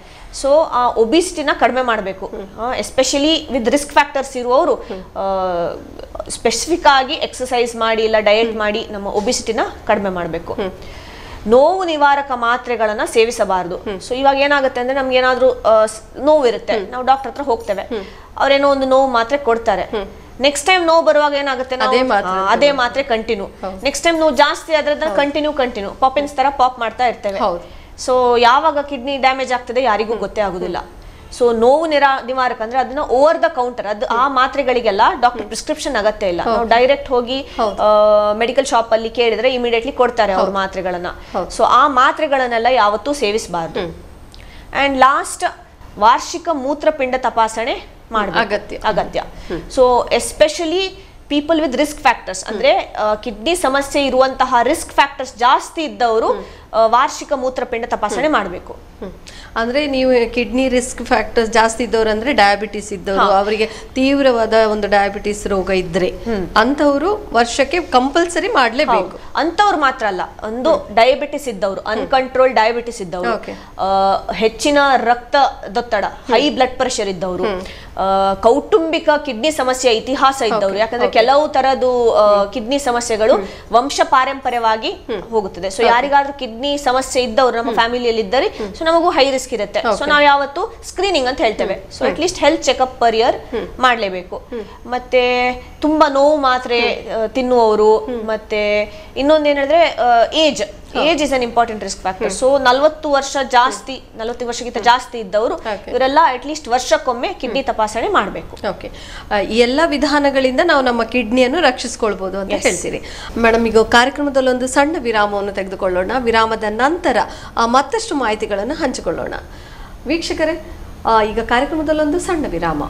ಸೊ ಆ ಒಬಿಸಿಟಿನ ಕಡಿಮೆ ಮಾಡಬೇಕು. ಎಸ್ಪೆಷಲಿ ವಿತ್ ರಿಸ್ಕ್ ಫ್ಯಾಕ್ಟರ್ಸ್ ಇರುವವರು ಸ್ಪೆಸಿಫಿಕ್ ಆಗಿ ಎಕ್ಸಸೈಸ್ ಮಾಡಿ ಇಲ್ಲ ಡಯಟ್ ಮಾಡಿ ನಮ್ಮ ಒಬಿಸಿಟಿನ ಕಡಿಮೆ ಮಾಡಬೇಕು. ನೋವು ನಿವಾರಕ ಮಾತ್ರೆಗಳನ್ನ ಸೇವಿಸಬಾರದು. ಸೊ ಇವಾಗ ಏನಾಗುತ್ತೆ ಅಂದ್ರೆ ನಮ್ಗೆ ಏನಾದ್ರೂ ನೋವು ಇರುತ್ತೆ, ನಾವು ಡಾಕ್ಟರ್ ಹತ್ರ ಹೋಗ್ತೇವೆ, ಅವ್ರೇನೋ ಒಂದು ನೋವು ಮಾತ್ರೆ ಕೊಡ್ತಾರೆ. ನೆಕ್ಸ್ಟ್ ಟೈಮ್ ನೋವು ಬರುವಾಗ ಏನಾಗುತ್ತೆ, ಅದೇ ಮಾತ್ರೆ ಕಂಟಿನ್ಯೂ. ನೆಕ್ಸ್ಟ್ ಟೈಮ್ ನೋವು ಜಾಸ್ತಿ ಆದ್ರೆ ಕಂಟಿನ್ಯೂ ಪಾಪಿನ್ಸ್ ತರ ಪಾಪ್ ಮಾಡ್ತಾ ಇರ್ತೇವೆ. ಸೊ ಯಾವಾಗ ಕಿಡ್ನಿ ಡ್ಯಾಮೇಜ್ ಆಗ್ತದೆ ಯಾರಿಗೂ ಗೊತ್ತೇ ಆಗುದಿಲ್ಲ. ಸೊ ನೋವು ನಿವಾರಕ ಅಂದ್ರೆ ಅದನ್ನ ಓವರ್ ದ ಕೌಂಟರ್, ಅದು ಆ ಮಾತ್ರೆಗಳಿಗೆಲ್ಲ ಡಾಕ್ಟರ್ ಪ್ರಿಸ್ಕ್ರಿಪ್ಷನ್ ಅಗತ್ಯ ಇಲ್ಲ. ನಾವು ಡೈರೆಕ್ಟ್ ಹೋಗಿ ಮೆಡಿಕಲ್ ಶಾಪ್ ಅಲ್ಲಿ ಕೇಳಿದ್ರೆ ಇಮಿಡಿಯೇಟ್ಲಿ ಕೊಡ್ತಾರೆ ಅವ್ರ ಮಾತ್ರೆಗಳನ್ನ. ಸೊ ಆ ಮಾತ್ರೆಗಳನ್ನೆಲ್ಲ ಯಾವತ್ತೂ ಸೇವಿಸಬಾರ್ದು. ಅಂಡ್ ಲಾಸ್ಟ್, ವಾರ್ಷಿಕ ಮೂತ್ರಪಿಂಡ ತಪಾಸಣೆ ಅಗತ್ಯ. So especially people with risk factors, ಅಂದ್ರೆ ಕಿಡ್ನಿ ಸಮಸ್ಯೆ ಇರುವಂತಹ ರಿಸ್ಕ್ ಫ್ಯಾಕ್ಟರ್ಸ್ ಜಾಸ್ತಿ ಇದ್ದವರು ವಾರ್ಷಿಕ ಮೂತ್ರಪಿಂಡ ತಪಾಸಣೆ ಮಾಡಬೇಕು. ಅಂದ್ರೆ ನೀವು ಕಿಡ್ನಿ ರಿಸ್ಕ್ ಫ್ಯಾಕ್ಟರ್ಸ್ ಜಾಸ್ತಿ ಇದ್ದವ್ರು ಅಂದ್ರೆ ಡಯಾಬಿಟಿಸ್ ಇದ್ದವರು, ಅವರಿಗೆ ತೀವ್ರವಾದ ಒಂದು ಡಯಾಬಿಟಿಸ್ ರೋಗ ಇದ್ರೆ ಅಂತವರು ವರ್ಷಕ್ಕೆ ಕಂಪಲ್ಸರಿ ಮಾಡ್ಲೇಬೇಕು. ಅಂತವ್ರು ಮಾತ್ರ ಅಲ್ಲ, ಒಂದು ಡಯಾಬಿಟಿಸ್ ಇದ್ದವರು, ಅನ್ಕಂಟ್ರೋಲ್ ಡಯಾಬಿಟಿಸ್ ಇದ್ದವರು, ಹೆಚ್ಚಿನ ರಕ್ತದೊತ್ತಡ, ಹೈ ಬ್ಲಡ್ ಪ್ರೆಷರ್ ಇದ್ದವರು, ಕೌಟುಂಬಿಕ ಕಿಡ್ನಿ ಸಮಸ್ಯೆ ಇತಿಹಾಸ ಇದ್ದವರು. ಯಾಕಂದ್ರೆ ಕೆಲವು ತರದ್ದು ಕಿಡ್ನಿ ಸಮಸ್ಯೆಗಳು ವಂಶ ಪಾರಂಪರ್ಯವಾಗಿ ಹೋಗುತ್ತದೆ. ಸೊ ಯಾರಿಗಾದ್ರೂ ಕಿಡ್ನಿ ಸಮಸ್ಯೆ ಇದ್ದವರು ನಮ್ಮ ಫ್ಯಾಮಿಲಿಯಲ್ಲಿ ಇದ್ದರೆ ಸೊ ನಮಗೂ ಹೈ ರಿಸ್ಕ್ ಇರುತ್ತೆ. ಸೊ ನಾವು ಯಾವತ್ತು ಸ್ಕ್ರೀನಿಂಗ್ ಅಂತ ಹೇಳ್ತೇವೆ. So at least health checkup per year ಮಾಡ್ಲೇಬೇಕು. ಮತ್ತೆ ತುಂಬಾ ನೋವು ಮಾತ್ರೆ ತಿನ್ನುವವರು, ಮತ್ತೆ ಇನ್ನೊಂದೇನಿದ್ರೆ age is an important risk factor. So 40 ವರ್ಷಕ್ಕಿಂತ ಜಾಸ್ತಿ ಇದ್ದವರು ಇವರೆಲ್ಲ ಅಟ್ ಲೀಸ್ಟ್ ವರ್ಷಕ್ಕೊಮ್ಮೆ ಕಿಡ್ನಿ ತಪಾಸಣೆ ಮಾಡಬೇಕು. ಓಕೆ, ಈ ಎಲ್ಲ ವಿಧಾನಗಳಿಂದ ನಾವು ನಮ್ಮ ಕಿಡ್ನಿಯನ್ನು ರಕ್ಷಿಸಿಕೊಳ್ಬಹುದು ಅಂತ ಹೇಳ್ತೀರಿ ಮೇಡಮ್. ಈಗ ಕಾರ್ಯಕ್ರಮದಲ್ಲಿ ಒಂದು ಸಣ್ಣ ವಿರಾಮವನ್ನು ತೆಗೆದುಕೊಳ್ಳೋಣ. ವಿರಾಮದ ನಂತರ ಮತ್ತಷ್ಟು ಮಾಹಿತಿಗಳನ್ನು ಹಂಚಿಕೊಳ್ಳೋಣ. ವೀಕ್ಷಕರೇ, ಈಗ ಕಾರ್ಯಕ್ರಮದಲ್ಲೊಂದು ಸಣ್ಣ ವಿರಾಮ.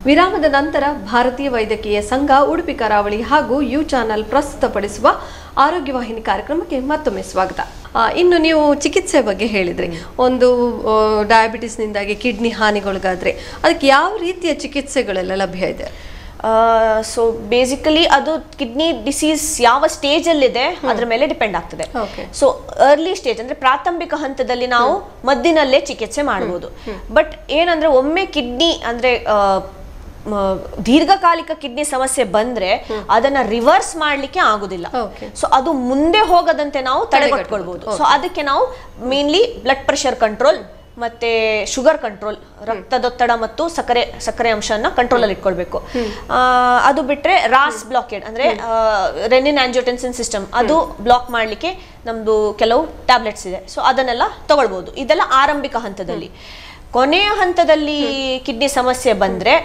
ವಿರಾಮದ ನಂತರ ಭಾರತೀಯ ವೈದ್ಯಕೀಯ ಸಂಘ ಉಡುಪಿ ಕರಾವಳಿ ಹಾಗೂ ಯು ಚಾನಲ್ ಪ್ರಸ್ತುತಪಡಿಸುವ ಆರೋಗ್ಯವಾಹಿನಿ ಕಾರ್ಯಕ್ರಮಕ್ಕೆ ಮತ್ತೊಮ್ಮೆ ಸ್ವಾಗತ. ಇನ್ನು ನೀವು ಚಿಕಿತ್ಸೆ ಬಗ್ಗೆ ಹೇಳಿದ್ರಿ, ಒಂದು ಡಯಾಬಿಟಿಸ್ನಿಂದಾಗಿ ಕಿಡ್ನಿ ಹಾನಿಗೊಳಗಾದ್ರೆ ಅದಕ್ಕೆ ಯಾವ ರೀತಿಯ ಚಿಕಿತ್ಸೆಗಳೆಲ್ಲ ಲಭ್ಯ ಇದೆ? ಸೊ ಬೇಸಿಕಲಿ ಅದು ಕಿಡ್ನಿ ಡಿಸೀಸ್ ಯಾವ ಸ್ಟೇಜ್ ಅಲ್ಲಿದೆ ಅದ್ರ ಮೇಲೆ ಡಿಪೆಂಡ್ ಆಗ್ತದೆ. ಸೊ ಅರ್ಲಿ ಸ್ಟೇಜ್ ಅಂದ್ರೆ ಪ್ರಾಥಮಿಕ ಹಂತದಲ್ಲಿ ನಾವು ಮದ್ದಿನಲ್ಲೇ ಚಿಕಿತ್ಸೆ ಮಾಡಬಹುದು. ಬಟ್ ಏನಂದ್ರೆ ಒಮ್ಮೆ ಕಿಡ್ನಿ ಅಂದ್ರೆ ದೀರ್ಘಕಾಲಿಕ ಕಿಡ್ನಿ ಸಮಸ್ಯೆ ಬಂದ್ರೆ ಅದನ್ನ ರಿವರ್ಸ್ ಮಾಡ್ಲಿಕ್ಕೆ ಆಗುದಿಲ್ಲ. ಸೊ ಅದು ಮುಂದೆ ಹೋಗದಂತೆ ನಾವು ತಡೆಗಟ್ಟಬಹುದು. ಸೊ ಅದಕ್ಕೆ ನಾವು ಮೇನ್ಲಿ ಬ್ಲಡ್ ಪ್ರೆಷರ್ ಕಂಟ್ರೋಲ್ ಮತ್ತೆ ಶುಗರ್ ಕಂಟ್ರೋಲ್, ರಕ್ತದೊತ್ತಡ ಮತ್ತು ಸಕ್ಕರೆ ಅಂಶನ ಕಂಟ್ರೋಲ್ ಅಲ್ಲಿ ಇಟ್ಕೊಳ್ಬೇಕು. ಅದು ಬಿಟ್ರೆ ರಾಸ್ ಬ್ಲಾಕೇಡ್ ಅಂದ್ರೆ ರೆನಿನ್ ಆಂಜಿಯೋಟೆನ್ಸಿನ್ ಸಿಸ್ಟಮ್, ಅದು ಬ್ಲಾಕ್ ಮಾಡ್ಲಿಕ್ಕೆ ನಮ್ದು ಕೆಲವು ಟ್ಯಾಬ್ಲೆಟ್ಸ್ ಇದೆ. ಸೊ ಅದನ್ನೆಲ್ಲ ತಗೊಳ್ಬಹುದು. ಇದೆಲ್ಲ ಆರಂಭಿಕ ಹಂತದಲ್ಲಿ. ಕೊನೆಯ ಹಂತದಲ್ಲಿ ಕಿಡ್ನಿ ಸಮಸ್ಯೆ ಬಂದ್ರೆ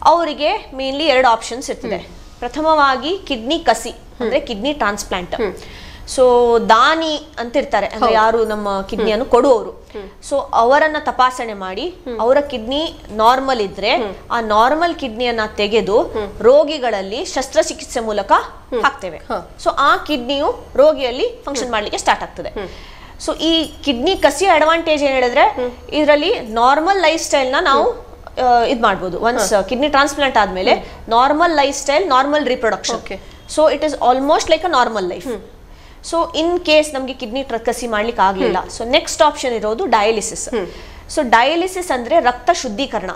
ಅವರಿಗೆ ಮೇನ್ಲಿ 2 ಆಪ್ಷನ್ಸ್ ಇರ್ತದೆ. ಪ್ರಥಮವಾಗಿ ಕಿಡ್ನಿ ಕಸಿ ಅಂದ್ರೆ ಕಿಡ್ನಿ ಟ್ರಾನ್ಸ್ಪ್ಲಾಂಟ್. ಸೊ ದಾನಿ ಅಂತ ಇರ್ತಾರೆ, ಅಂದ್ರೆ ಯಾರು ನಮ್ಮ ಕಿಡ್ನಿಯನ್ನು ಕೊಡುವವರು. ಸೊ ಅವರನ್ನ ತಪಾಸಣೆ ಮಾಡಿ ಅವರ ಕಿಡ್ನಿ ನಾರ್ಮಲ್ ಇದ್ರೆ ಆ ನಾರ್ಮಲ್ ಕಿಡ್ನಿಯನ್ನ ತೆಗೆದು ರೋಗಿಗಳಲ್ಲಿ ಶಸ್ತ್ರಚಿಕಿತ್ಸೆ ಮೂಲಕ ಹಾಕ್ತೇವೆ. ಸೊ ಆ ಕಿಡ್ನಿಯು ರೋಗಿಯಲ್ಲಿ ಫಂಕ್ಷನ್ ಮಾಡ್ಲಿಕ್ಕೆ ಸ್ಟಾರ್ಟ್ ಆಗ್ತದೆ. ಸೊ ಈ ಕಿಡ್ನಿ ಕಸಿಯ ಅಡ್ವಾಂಟೇಜ್ ಏನ್ ಹೇಳಿದ್ರೆ ಇದರಲ್ಲಿ ನಾರ್ಮಲ್ ಲೈಫ್ ಸ್ಟೈಲ್ ನ ನಾವು ಇದು ಮಾಡ್ಬೋದು. ಒನ್ಸ್ ಕಿಡ್ನಿ ಟ್ರಾನ್ಸ್ಪ್ಲಾಂಟ್ ಆದ್ಮೇಲೆ normal life style, normal reproduction. So it is almost like a normal life. So in case ನಮ್ಗೆ ಕಿಡ್ನಿ ಕಸಿ ಮಾಡ್ಲಿಕ್ಕೆ ಆಗ್ಲಿಲ್ಲ, ಸೊ ನೆಕ್ಸ್ಟ್ ಆಪ್ಷನ್ ಇರೋದು ಡಯಾಲಿಸಿಸ್. ಸೊ ಡಯಾಲಿಸಿಸ್ ಅಂದ್ರೆ ರಕ್ತ ಶುದ್ಧೀಕರಣ.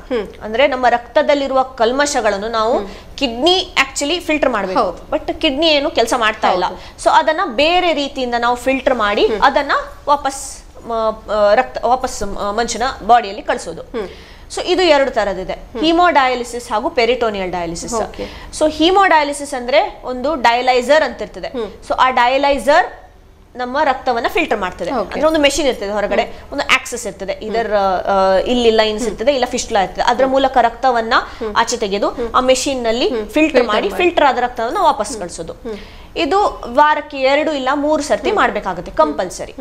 ಅಂದ್ರೆ ನಮ್ಮ ರಕ್ತದಲ್ಲಿರುವ ಕಲ್ಮಶಗಳನ್ನು ನಾವು ಕಿಡ್ನಿ ಆಕ್ಚುಲಿ ಫಿಲ್ಟರ್ ಮಾಡಬೇಕು, ಬಟ್ ಕಿಡ್ನಿ ಏನು ಕೆಲಸ ಮಾಡ್ತಾ ಇಲ್ಲ. ಸೊ ಅದನ್ನ ಬೇರೆ ರೀತಿಯಿಂದ ನಾವು ಫಿಲ್ಟರ್ ಮಾಡಿ ಅದನ್ನ ವಾಪಸ್ ಮನುಷ್ಯನ ಬಾಡಿಯಲ್ಲಿ ಕಳಿಸೋದು. ಸೊ ಇದು 2 ತರದಿದೆ, ಹೀಮೋಡಯಾಲಿಸಿಸ್ ಹಾಗೂ ಪೆರಿಟೋನಿಯಲ್ ಡಯಾಲಿಸಿಸ್. ಸೊ ಹೀಮೋಡಯಾಲಿಸಿಸ್ ಅಂದ್ರೆ ಒಂದು ಡಯಲೈಸರ್ ಅಂತ ಇರ್ತದೆ. ಸೊ ಆ ಡಯಲೈಸರ್ ನಮ್ಮ ರಕ್ತವನ್ನ ಫಿಲ್ಟರ್ ಮಾಡ್ತದೆ. ಅಂದ್ರೆ ಒಂದು ಮೆಷಿನ್ ಇರ್ತದೆ ಹೊರಗಡೆ, ಒಂದು ಆಕ್ಸೆಸ್ ಇರ್ತದೆ, ಇದರ ಇಲ್ಲಿ ಲೈನ್ಸ್ ಇರ್ತದೆ, ಇಲ್ಲ ಫಿಸ್ಟುಲಾ ಇರ್ತದೆ. ಅದರ ಮೂಲಕ ರಕ್ತವನ್ನ ಆಚೆ ತೆಗೆದು ಆ ಮೆಷಿನ್ ನಲ್ಲಿ ಫಿಲ್ಟರ್ ಮಾಡಿ ಫಿಲ್ಟರ್ ಆದ ರಕ್ತವನ್ನ ವಾಪಸ್ ಕಳಿಸೋದು. ಇದು ವಾರಕ್ಕೆ 2 ಇಲ್ಲ 3 ಸರ್ತಿ ಮಾಡ್ಬೇಕಾಗುತ್ತೆ ಕಂಪಲ್ಸರಿ.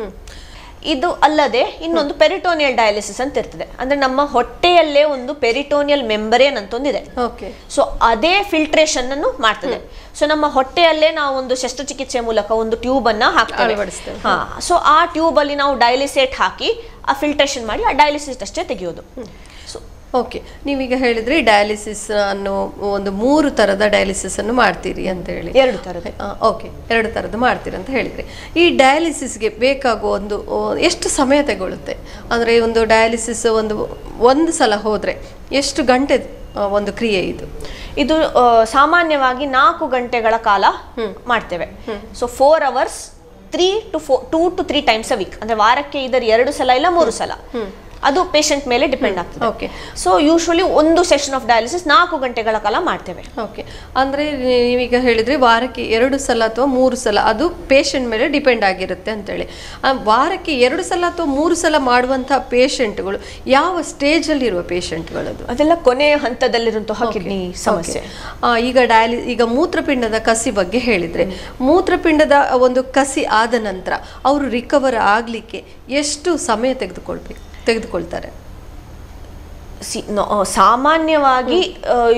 ಇದು ಅಲ್ಲದೆ ಇನ್ನೊಂದು ಪೆರಿಟೋನಿಯಲ್ ಡಯಾಲಿಸಿಸ್ ಅಂತ ಇರ್ತದೆ. ಅಂದ್ರೆ ನಮ್ಮ ಹೊಟ್ಟೆಯಲ್ಲೇ ಒಂದು ಪೆರಿಟೋನಿಯಲ್ ಮೆಂಬರೇನ್ ಅಂತ ಒಂದಿದೆ. ಸೊ ಅದೇ ಫಿಲ್ಟ್ರೇಷನ್ ಅನ್ನು ಮಾಡ್ತದೆ. ಸೊ ನಮ್ಮ ಹೊಟ್ಟೆಯಲ್ಲೇ ನಾವು ಒಂದು ಶಸ್ತ್ರಚಿಕಿತ್ಸೆ ಮೂಲಕ ಒಂದು ಟ್ಯೂಬ್ ಅನ್ನ ಹಾಕ್ತೇವೆ. ಸೊ ಆ ಟ್ಯೂಬ್ ಅಲ್ಲಿ ನಾವು ಡಯಾಲಿಸೇಟ್ ಹಾಕಿ ಆ ಫಿಲ್ಟ್ರೇಷನ್ ಮಾಡಿ ಆ ಡಯಾಲಿಸಿಸ್ ಅಷ್ಟೇ ತೆಗೆಯೋದು. ಸೊ ಓಕೆ, ನೀವೀಗ ಹೇಳಿದ್ರಿ ಡಯಾಲಿಸಿಸ್ ಅನ್ನು ಒಂದು 3 ಥರದ ಡಯಾಲಿಸಿಸ್ ಅನ್ನು ಮಾಡ್ತೀರಿ ಅಂತ ಹೇಳಿ. 2 ಥರದ. ಓಕೆ, 2 ಥರದ್ದು ಮಾಡ್ತೀರಿ ಅಂತ ಹೇಳಿದ್ರಿ. ಈ ಡಯಾಲಿಸಿಸ್ಗೆ ಬೇಕಾಗುವ ಎಷ್ಟು ಸಮಯ ತಗೊಳ್ಳುತ್ತೆ? ಅಂದರೆ ಒಂದು ಡಯಾಲಿಸಿಸ್ ಒಂದು ಸಲ ಹೋದರೆ ಎಷ್ಟು ಗಂಟೆ ಒಂದು ಕ್ರಿಯೆ ಇದು? ಇದು ಸಾಮಾನ್ಯವಾಗಿ 4 ಗಂಟೆಗಳ ಕಾಲ ಮಾಡ್ತೇವೆ. So 4 hours 2 to 3 times a week. ಅಂದ್ರೆ ವಾರಕ್ಕೆ ಇದರ 2 ಸಲ ಇಲ್ಲ 3 ಸಲ, ಅದು ಪೇಷಂಟ್ ಮೇಲೆ ಡಿಪೆಂಡ್ ಆಗ್ತದೆ. ಓಕೆ. ಸೊ ಯೂಶುವಲಿ ಒಂದು ಸೆಷನ್ ಆಫ್ ಡಯಾಲಿಸಿಸ್ 4 ಗಂಟೆಗಳ ಕಾಲ ಮಾಡ್ತೇವೆ. ಓಕೆ, ಅಂದರೆ ನೀವೀಗ ಹೇಳಿದ್ರೆ ವಾರಕ್ಕೆ 2 ಸಲ ಅಥವಾ 3 ಸಲ, ಅದು ಪೇಷಂಟ್ ಮೇಲೆ ಡಿಪೆಂಡ್ ಆಗಿರುತ್ತೆ ಅಂತೇಳಿ. ವಾರಕ್ಕೆ 2 ಸಲ ಅಥವಾ 3 ಸಲ ಮಾಡುವಂತಹ ಪೇಷಂಟ್ಗಳು ಯಾವ ಸ್ಟೇಜಲ್ಲಿ ಇರುವ ಪೇಷಂಟ್ಗಳದು? ಅದೆಲ್ಲ ಕೊನೆಯ ಹಂತದಲ್ಲಿರುವಂತಹ ಕಿಡ್ನಿ ಸಮಸ್ಯೆ. ಈಗ ಮೂತ್ರಪಿಂಡದ ಕಸಿ ಬಗ್ಗೆ ಹೇಳಿದ್ರೆ, ಮೂತ್ರಪಿಂಡದ ಒಂದು ಕಸಿ ಆದ ನಂತರ ಅವರು ರಿಕವರ್ ಆಗ್ಲಿಕ್ಕೆ ಎಷ್ಟು ಸಮಯ ತೆಗೆದುಕೊಳ್ತಾರೆ? ಸಾಮಾನ್ಯವಾಗಿ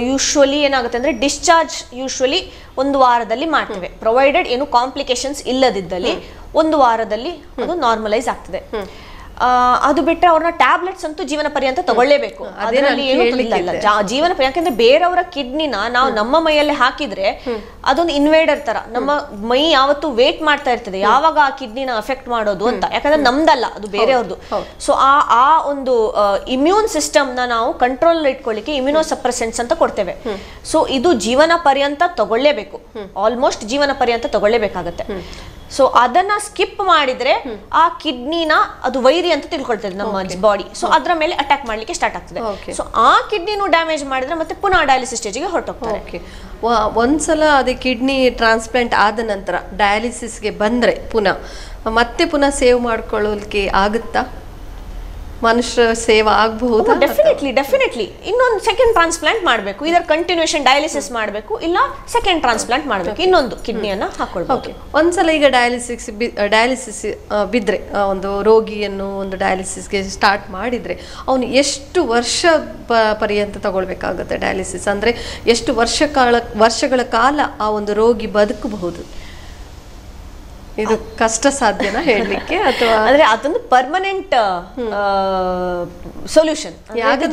ಯೂಶುವಲಿ ಏನಾಗುತ್ತೆ ಅಂದ್ರೆ ಡಿಸ್ಚಾರ್ಜ್ ಯೂಶುವಲಿ 1 ವಾರದಲ್ಲಿ ಮಾಡ್ತೇವೆ, ಪ್ರೊವೈಡೆಡ್ ಏನು ಕಾಂಪ್ಲಿಕೇಶನ್ಸ್ ಇಲ್ಲದಿದ್ದಲ್ಲಿ 1 ವಾರದಲ್ಲಿ ಅದು ನಾರ್ಮಲೈಸ್ ಆಗ್ತದೆ. ಅದು ಬಿಟ್ಟರೆ ಅವ್ರನ್ನ ಟ್ಯಾಬ್ಲೆಟ್ಸ್ ಅಂತೂ ಜೀವನ ಪರ್ಯಂತ ತಗೊಳ್ಳೇಬೇಕು. ಅದರಲ್ಲಿ ಏನು ಜೀವನ ಪರ್ಯಂತ, ಯಾಕಂದ್ರೆ ಬೇರೆಯವರ ಕಿಡ್ನಿನ ನಾವು ನಮ್ಮ ಮೈಯಲ್ಲೇ ಹಾಕಿದ್ರೆ ಅದೊಂದು ಇನ್ವೇಡರ್ ತರ, ನಮ್ಮ ಮೈ ಯಾವತ್ತು ವೇಟ್ ಮಾಡ್ತಾ ಇರ್ತದೆ ಯಾವಾಗ ಆ ಕಿಡ್ನಿನ ಅಫೆಕ್ಟ್ ಮಾಡೋದು ಅಂತ. ಯಾಕಂದ್ರೆ ನಮ್ದಲ್ಲ, ಅದು ಬೇರೆಯವ್ರದ್ದು. ಸೊ ಆ ಒಂದು ಇಮ್ಯೂನ್ ಸಿಸ್ಟಮ್ ನ ನಾವು ಕಂಟ್ರೋಲ್ ಇಟ್ಕೊಳ್ಳಿಕ್ಕೆ ಇಮ್ಯುನೋ ಸಪ್ರೆಸೆಂಟ್ಸ್ ಅಂತ ಕೊಡ್ತೇವೆ. ಸೊ ಇದು ಜೀವನ ಪರ್ಯಂತ ತಗೊಳ್ಳೇಬೇಕು, ಆಲ್ಮೋಸ್ಟ್ ಜೀವನ ಪರ್ಯಂತ ತಗೊಳ್ಳೇಬೇಕಾಗತ್ತೆ. ಸೊ ಅದನ್ನ ಸ್ಕಿಪ್ ಮಾಡಿದ್ರೆ ಆ ಕಿಡ್ನಿನ ಅದು ವೈರಿ ಅಂತ ತಿಳ್ಕೊಳ್ತದೆ ನಮ್ಮ ಬಾಡಿ. ಸೊ ಅದ್ರ ಮೇಲೆ ಅಟ್ಯಾಕ್ ಮಾಡ್ಲಿಕ್ಕೆ ಸ್ಟಾರ್ಟ್ ಆಗ್ತದೆ. ಸೊ ಆ ಕಿಡ್ನಿನೂ ಡ್ಯಾಮೇಜ್ ಮಾಡಿದ್ರೆ ಮತ್ತೆ ಪುನಃ ಡಯಾಲಿಸಿಸ್ ಸ್ಟೇಜ್ಗೆ ಹೊರಟೋಗ್ತಾರೆ. ಒಂದ್ಸಲ ಅದೇ ಕಿಡ್ನಿ ಟ್ರಾನ್ಸ್ಪ್ಲಾಂಟ್ ಆದ ನಂತರ ಡಯಾಲಿಸಿಸ್ಗೆ ಬಂದ್ರೆ ಮತ್ತೆ ಪುನಃ ಸೇವ್ ಮಾಡ್ಕೊಳ್ಳೋಕೆ ಆಗುತ್ತಾ? ಮನುಷ್ಯ ಸೇವಾ ಆಗಬಹುದು? ಡೆಫಿನೆಟ್ಲಿ ಇನ್ನೊಂದು ಸೆಕೆಂಡ್ ಟ್ರಾನ್ಸ್ಪ್ಲಾಂಟ್ ಮಾಡಬೇಕು, ಇದರ ಕಂಟಿನ್ಯೂಷನ್ ಡಯಾಲಿಸಿಸ್ ಮಾಡಬೇಕು, ಇಲ್ಲ ಸೆಕೆಂಡ್ ಟ್ರಾನ್ಸ್ಪ್ಲಾಂಟ್ ಮಾಡಬೇಕು, ಇನ್ನೊಂದು ಕಿಡ್ನಿಯನ್ನ ಹಾಕೊಳ್ಬೇಕು. ಒಂದ್ಸಲ ಈಗ ಡಯಾಲಿಸಿಸ್ ಬಿದ್ರೆ, ಒಂದು ರೋಗಿಯನ್ನು ಒಂದು ಡಯಾಲಿಸಿಸ್ಗೆ ಸ್ಟಾರ್ಟ್ ಮಾಡಿದ್ರೆ ಅವನು ಎಷ್ಟು ವರ್ಷ ಪರ್ಯಂತ ತಗೊಳ್ಬೇಕಾಗುತ್ತೆ ಡಯಾಲಿಸಿಸ್? ಅಂದ್ರೆ ಎಷ್ಟು ವರ್ಷಗಳ ಕಾಲ ಆ ಒಂದು ರೋಗಿ ಬದುಕಬಹುದು? ಇದು ಕಷ್ಟ ಸಾಧ್ಯನಾ ಹೇಳಲಿಕ್ಕೆ, ಅಥವಾ ಅಂದ್ರೆ ಅದೊಂದು ಪರ್ಮನೆಂಟ್ ಸೊಲ್ಯೂಷನ್,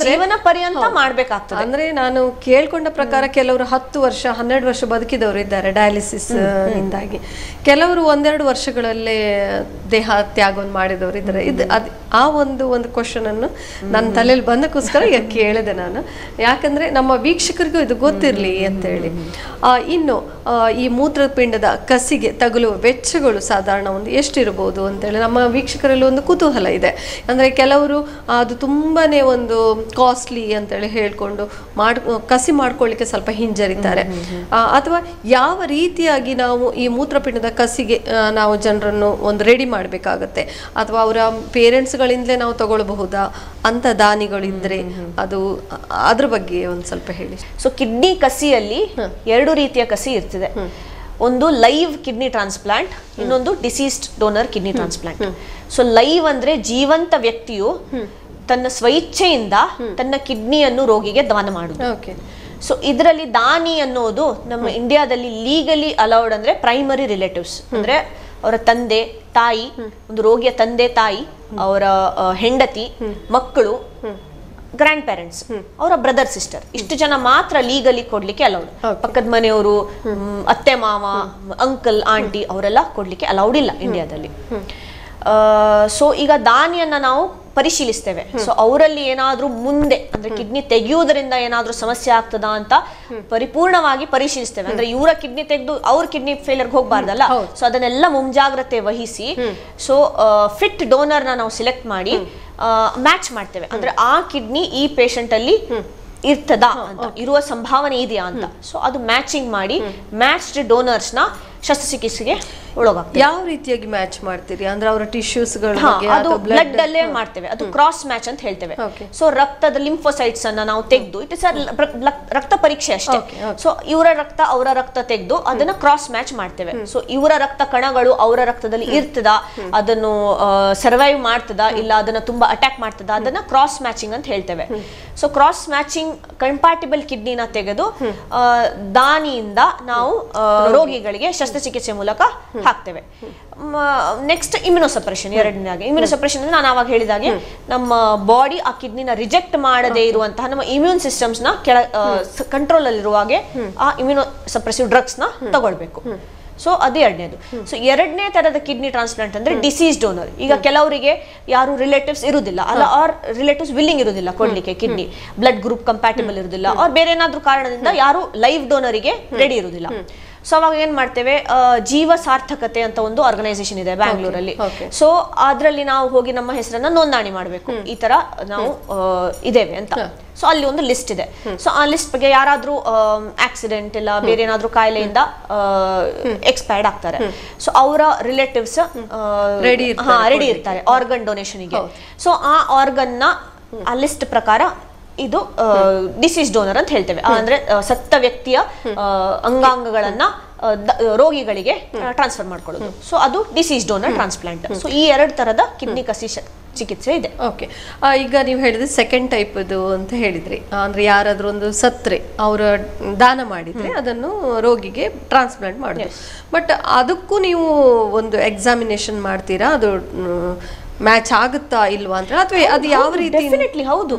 ಜೀವನ ಪರ್ಯಂತ ಮಾಡ್ಬೇಕಾಗ್ತದೆ? ಅಂದ್ರೆ ನಾನು ಕೇಳ್ಕೊಂಡ ಪ್ರಕಾರ ಕೆಲವರು 10 ವರ್ಷ 12 ವರ್ಷ ಬದುಕಿದವರು ಇದ್ದಾರೆ ಡಯಾಲಿಸಿಸ್ ನಿಂದಾಗಿ. ಕೆಲವರು 1-2 ವರ್ಷಗಳಲ್ಲೇ ದೇಹ ತ್ಯಾಗವನ್ನು ಮಾಡಿದವರು ಇದ್ದಾರೆ. ಆ ಒಂದು ಕ್ವಶನ್ ಅನ್ನು ನನ್ನ ತಲೆಯಲ್ಲಿ ಬಂದಕ್ಕೋಸ್ಕರ ಈಗ ಕೇಳಿದೆ ನಾನು, ಯಾಕಂದ್ರೆ ನಮ್ಮ ವೀಕ್ಷಕರಿಗೂ ಇದು ಗೊತ್ತಿರಲಿ ಅಂತ ಹೇಳಿ. ಇನ್ನು ಈ ಮೂತ್ರಪಿಂಡದ ಕಸಿಗೆ ತಗುಲುವ ವೆಚ್ಚಗಳು ಸಾಧಾರಣ ಎಷ್ಟಿರಬಹುದು ಅಂತೇಳಿ ನಮ್ಮ ವೀಕ್ಷಕರಲ್ಲಿ ಒಂದು ಕುತೂಹಲ ಇದೆ. ಅಂದ್ರೆ ಕೆಲವರು ಅದು ತುಂಬಾನೇ ಒಂದು ಕಾಸ್ಟ್ಲಿ ಅಂತೇಳಿ ಹೇಳ್ಕೊಂಡು ಕಸಿ ಮಾಡ್ಕೊಳ್ಳಿಕ್ಕೆ ಸ್ವಲ್ಪ ಹಿಂಜರಿತಾರೆ. ಅಥವಾ ಯಾವ ರೀತಿಯಾಗಿ ನಾವು ಈ ಮೂತ್ರಪಿಂಡದ ಕಸಿಗೆ ನಾವು ಜನರನ್ನು ರೆಡಿ ಮಾಡಬೇಕಾಗತ್ತೆ, ಅಥವಾ ಅವರ ಪೇರೆಂಟ್ಸ್ಗಳಿಂದಲೇ ನಾವು ತಗೊಳ್ಬಹುದಾ ಅಂತ ದಾನಿಗಳಿದ್ರೆ ಅದ್ರ ಬಗ್ಗೆ ಒಂದು ಸ್ವಲ್ಪ ಹೇಳಿ. ಸೊ ಕಿಡ್ನಿ ಕಸಿಯಲ್ಲಿ 2 ರೀತಿಯ ಕಸಿ ಇರ್ತದೆ. ಒಂದು ಲೈವ್ ಕಿಡ್ನಿ ಟ್ರಾನ್ಸ್ಪ್ಲಾಂಟ್, ಇನ್ನೊಂದು deceased donor kidney transplant. So live ಅಂದ್ರೆ ಜೀವಂತ ವ್ಯಕ್ತಿಯು ತನ್ನ ಸ್ವಇಚ್ಛೆಯಿಂದ ತನ್ನ ಕಿಡ್ನಿಯನ್ನು ರೋಗಿಗೆ ದಾನ ಮಾಡುದು. ಸೊ ಇದರಲ್ಲಿ ದಾನಿ ಅನ್ನೋದು ನಮ್ಮ ಇಂಡಿಯಾದಲ್ಲಿ ಲೀಗಲಿ ಅಲೌಡ್ ಅಂದ್ರೆ ಪ್ರೈಮರಿ ರಿಲೇಟಿವ್ಸ್, ಅಂದ್ರೆ ಅವರ ತಂದೆ ತಾಯಿ, ಒಂದು ರೋಗಿಯ ತಂದೆ ತಾಯಿ, ಅವರ ಹೆಂಡತಿ, ಮಕ್ಕಳು, ಗ್ರ್ಯಾಂಡ್ ಪೇರೆಂಟ್ಸ್, ಅವರ ಬ್ರದರ್ ಸಿಸ್ಟರ್, ಇಷ್ಟು ಜನ ಮಾತ್ರ ಲೀಗಲಿ ಕೊಡ್ಲಿಕ್ಕೆ ಅಲೌಡ್. ಪಕ್ಕದ ಮನೆಯವರು, ಅತ್ತೆ ಮಾವ, ಅಂಕಲ್ ಆಂಟಿ ಅವರೆಲ್ಲ ಕೊಡ್ಲಿಕ್ಕೆ ಅಲೌಡ್ ಇಲ್ಲ ಇಂಡಿಯಾದಲ್ಲಿ. ಸೊ ಈಗ ದಾನಿಯನ್ನ ನಾವು ಪರಿಶೀಲಿಸ್ತೇವೆ. ಸೊ ಅವರಲ್ಲಿ ಏನಾದ್ರೂ ಮುಂದೆ ಅಂದ್ರೆ ಕಿಡ್ನಿ ತೆಗೆಯುವುದರಿಂದ ಏನಾದ್ರೂ ಸಮಸ್ಯೆ ಆಗ್ತದಾ ಅಂತ ಪರಿಪೂರ್ಣವಾಗಿ ಪರಿಶೀಲಿಸ್ತೇವೆ. ಅಂದ್ರೆ ಇವರ ಕಿಡ್ನಿ ತೆಗೆದು ಅವ್ರ ಕಿಡ್ನಿ ಫೇಲಿಯರ್ ಹೋಗ್ಬಾರ್ದಲ್ಲ. ಸೊ ಅದನ್ನೆಲ್ಲ ಮುಂಜಾಗ್ರತೆ ವಹಿಸಿ ಸೊ ಫಿಟ್ ಡೋನರ್ ನಾವು ಸಿಲೆಕ್ಟ್ ಮಾಡಿ ಮ್ಯಾಚ್ ಮಾಡ್ತೇವೆ. ಅಂದ್ರೆ ಆ ಕಿಡ್ನಿ ಈ ಪೇಷಂಟ್ ಅಲ್ಲಿ ಇರ್ತದಾ ಅಂತ, ಇರುವ ಸಂಭಾವನೆ ಇದೆಯಾ ಅಂತ. ಸೊ ಅದು ಮ್ಯಾಚಿಂಗ್ ಮಾಡಿ ಮ್ಯಾಚ್ಡ್ ಡೋನರ್ಸ್ ನ ಶಸ್ತ್ರಚಿಕಿತ್ಸೆಗೆ ಒಳಗಾಗ್ತದೆ. ಯಾವ ರೀತಿಯಾಗಿ ಮ್ಯಾಚ್ ಮಾಡ್ತೀರಿ? ಅಂದ್ರೆ ಅವರ ಟಿಶ್ಯೂಸ್ಗಳು ಅದು ಬ್ಲಡ್ ಅಲ್ಲೇ ಮಾಡ್ತೇವೆ, ಅದು ಕ್ರಾಸ್ ಮ್ಯಾಚ್ ಅಂತ ಹೇಳ್ತೇವೆ. ಸೊ ರಕ್ತದ ಲಿಂಫೋಸೈಟ್ಸ್ ಅನ್ನ ನಾವು ತೆಗೆದು, ಇಟ್ ಇಸ್ ರಕ್ತ ಪರೀಕ್ಷೆ ಅಷ್ಟೇ. ಸೊ ಇವರ ರಕ್ತ ಅವರ ರಕ್ತ ತೆಗೆದು ಅದನ್ನ ಕ್ರಾಸ್ ಮ್ಯಾಚ್ ಮಾಡ್ತೇವೆ. ಸೊ ಇವರ ರಕ್ತ ಕಣಗಳು ಅವರ ರಕ್ತದಲ್ಲಿ ಇರ್ತದ, ಅದನ್ನು ಸರ್ವೈವ್ ಮಾಡ್ತದ, ಇಲ್ಲ ಅದನ್ನ ತುಂಬಾ ಅಟ್ಯಾಕ್ ಮಾಡ್ತದ, ಅದನ್ನ ಕ್ರಾಸ್ ಮ್ಯಾಚಿಂಗ್ ಅಂತ ಹೇಳ್ತೇವೆ. ಸೊ ಕ್ರಾಸ್ ಮ್ಯಾಚಿಂಗ್ ಕಂಪ್ಯಾಟಿಬಲ್ ಕಿಡ್ನಿನ ತೆಗೆದು ದಾನಿಯಿಂದ ನಾವು ರೋಗಿಗಳಿಗೆ ಶಸ್ತ್ರಚಿಕಿತ್ಸೆ ಮೂಲಕ ಹಾಕ್ತೇವೆ. ನೆಕ್ಸ್ಟ್ ಇಮ್ಯುನೋಸಪ್ರೆಷನ್, ಎರಡನೇದಾಗಿ ಇಮ್ಯುನೋಸಪ್ರೆಷನ್ ಅಂದ್ರೆ ನಾನು ಆವಾಗ ಹೇಳಿದಾಗೆ ನಮ್ಮ ಬಾಡಿ ಆ ಕಿಡ್ನಿನ ರಿಜೆಕ್ಟ್ ಮಾಡದೇ ಇರುವಂತಹ ನಮ್ಮ ಇಮ್ಯೂನ್ ಸಿಸ್ಟಮ್ಸ್ ನ ಕಂಟ್ರೋಲ್ ಅಲ್ಲಿರುವಾಗೆ ಆ ಇಮ್ಯುನೋಸಪ್ರೆಸಿವ್ ಡ್ರಗ್ಸ್ ನ ತಗೊಳ್ಬೇಕು. ಸೊ ಅದು ಎರಡನೇದು. ಸೊ ಎರಡನೇ ತರದ ಕಿಡ್ನಿ ಟ್ರಾನ್ಸ್ಪ್ಲಾಂಟ್ ಅಂದ್ರೆ ಡಿಸೀಸ್ ಡೋನರ್. ಈಗ ಕೆಲವರಿಗೆ ಯಾರು ರಿಲೇಟಿವ್ಸ್ ಇರುವುದಿಲ್ಲ ಅಲ್ಲ, ಆರ್ ರಿಲೇಟಿವ್ಸ್ ವಿಲ್ಲಿಂಗ್ ಇರುವುದಿಲ್ಲ ಕೊಡ್ಲಿಕ್ಕೆ ಕಿಡ್ನಿ, ಬ್ಲಡ್ ಗ್ರೂಪ್ ಕಂಪ್ಯಾಟಿಬಲ್ ಇರುವುದಿಲ್ಲ, ಅವ್ರು ಬೇರೆ ಏನಾದ್ರೂ ಕಾರಣದಿಂದ ಯಾರು ಲೈವ್ ಡೋನರಿಗೆ ರೆಡಿ ಇರುವುದಿಲ್ಲ. ಸೊ ಅವಾಗ ಏನ್ ಮಾಡ್ತೇವೆ, ಜೀವ ಸಾರ್ಥಕತೆ ಅಂತ ಒಂದು ಆರ್ಗನೈಸೇಷನ್ ಇದೆ ಬ್ಯಾಂಗ್ಳೂರಲ್ಲಿ. ಸೊ ಅದ್ರಲ್ಲಿ ನಾವು ಹೋಗಿ ನಮ್ಮ ಹೆಸರನ್ನ ನೋಂದಣಿ ಮಾಡಬೇಕು, ಈ ತರ ನಾವು ಇದೇವೆ ಅಂತ. ಸೊ ಅಲ್ಲಿ ಒಂದು ಲಿಸ್ಟ್ ಇದೆ. ಸೊ ಆ ಲಿಸ್ಟ್ ಬಗ್ಗೆ ಯಾರಾದ್ರೂ ಆಕ್ಸಿಡೆಂಟ್ ಇಲ್ಲ ಬೇರೆ ಏನಾದ್ರೂ ಕಾಯಿಲೆಯಿಂದ ಎಕ್ಸ್ಪೈರ್ಡ್ ಆಗ್ತಾರೆ, ಸೊ ಅವರ ರಿಲೇಟಿವ್ಸ್ ರೆಡಿ ಇರ್ತಾರೆ ಆರ್ಗನ್ ಡೊನೇಷನ್ಗೆ. ಸೊ ಆ ಆರ್ಗನ್ ನ ಆ ಲಿಸ್ಟ್ ಪ್ರಕಾರ ಇದು ಡಿಸೀಸ್ ಡೋನರ್ ಅಂತ ಹೇಳ್ತೇವೆ. ಅಂದ್ರೆ ಸತ್ತ ವ್ಯಕ್ತಿಯ ಅಂಗಾಂಗಗಳನ್ನ ರೋಗಿಗಳಿಗೆ ಟ್ರಾನ್ಸ್ಫರ್ ಮಾಡ್ಕೊಳ್ಳೋದು. ಸೊ ಅದು ಡಿಸೀಸ್ ಡೋನರ್ ಟ್ರಾನ್ಸ್ಪ್ಲಾಂಟ್. ಸೊ ಈ ಎರಡು ತರದ ಕಿಡ್ನಿ ಕಸಿ ಚಿಕಿತ್ಸೆ ಇದೆ. ಓಕೆ, ಈಗ ನೀವು ಹೇಳಿದ್ರೆ ಸೆಕೆಂಡ್ ಟೈಪ್ ಅಂತ ಹೇಳಿದ್ರಿ, ಅಂದ್ರೆ ಯಾರಾದ್ರೂ ಒಂದು ಸತ್ರೆ ಅವರ ದಾನ ಮಾಡಿದ್ರೆ ಅದನ್ನು ರೋಗಿಗೆ ಟ್ರಾನ್ಸ್ಪ್ಲಾಂಟ್ ಮಾಡೋದು. ಬಟ್ ಅದಕ್ಕೂ ನೀವು ಒಂದು ಎಕ್ಸಾಮಿನೇಷನ್ ಮಾಡ್ತೀರಾ, ಅದು ಮ್ಯಾಚ್ ಆಗುತ್ತಾ ಇಲ್ವಾ ಅಂತ, ಅಥವಾ ಅದು ಯಾವ ರೀತಿ? ಡೆಫಿನೆಟ್ಲಿ ಹೌದು.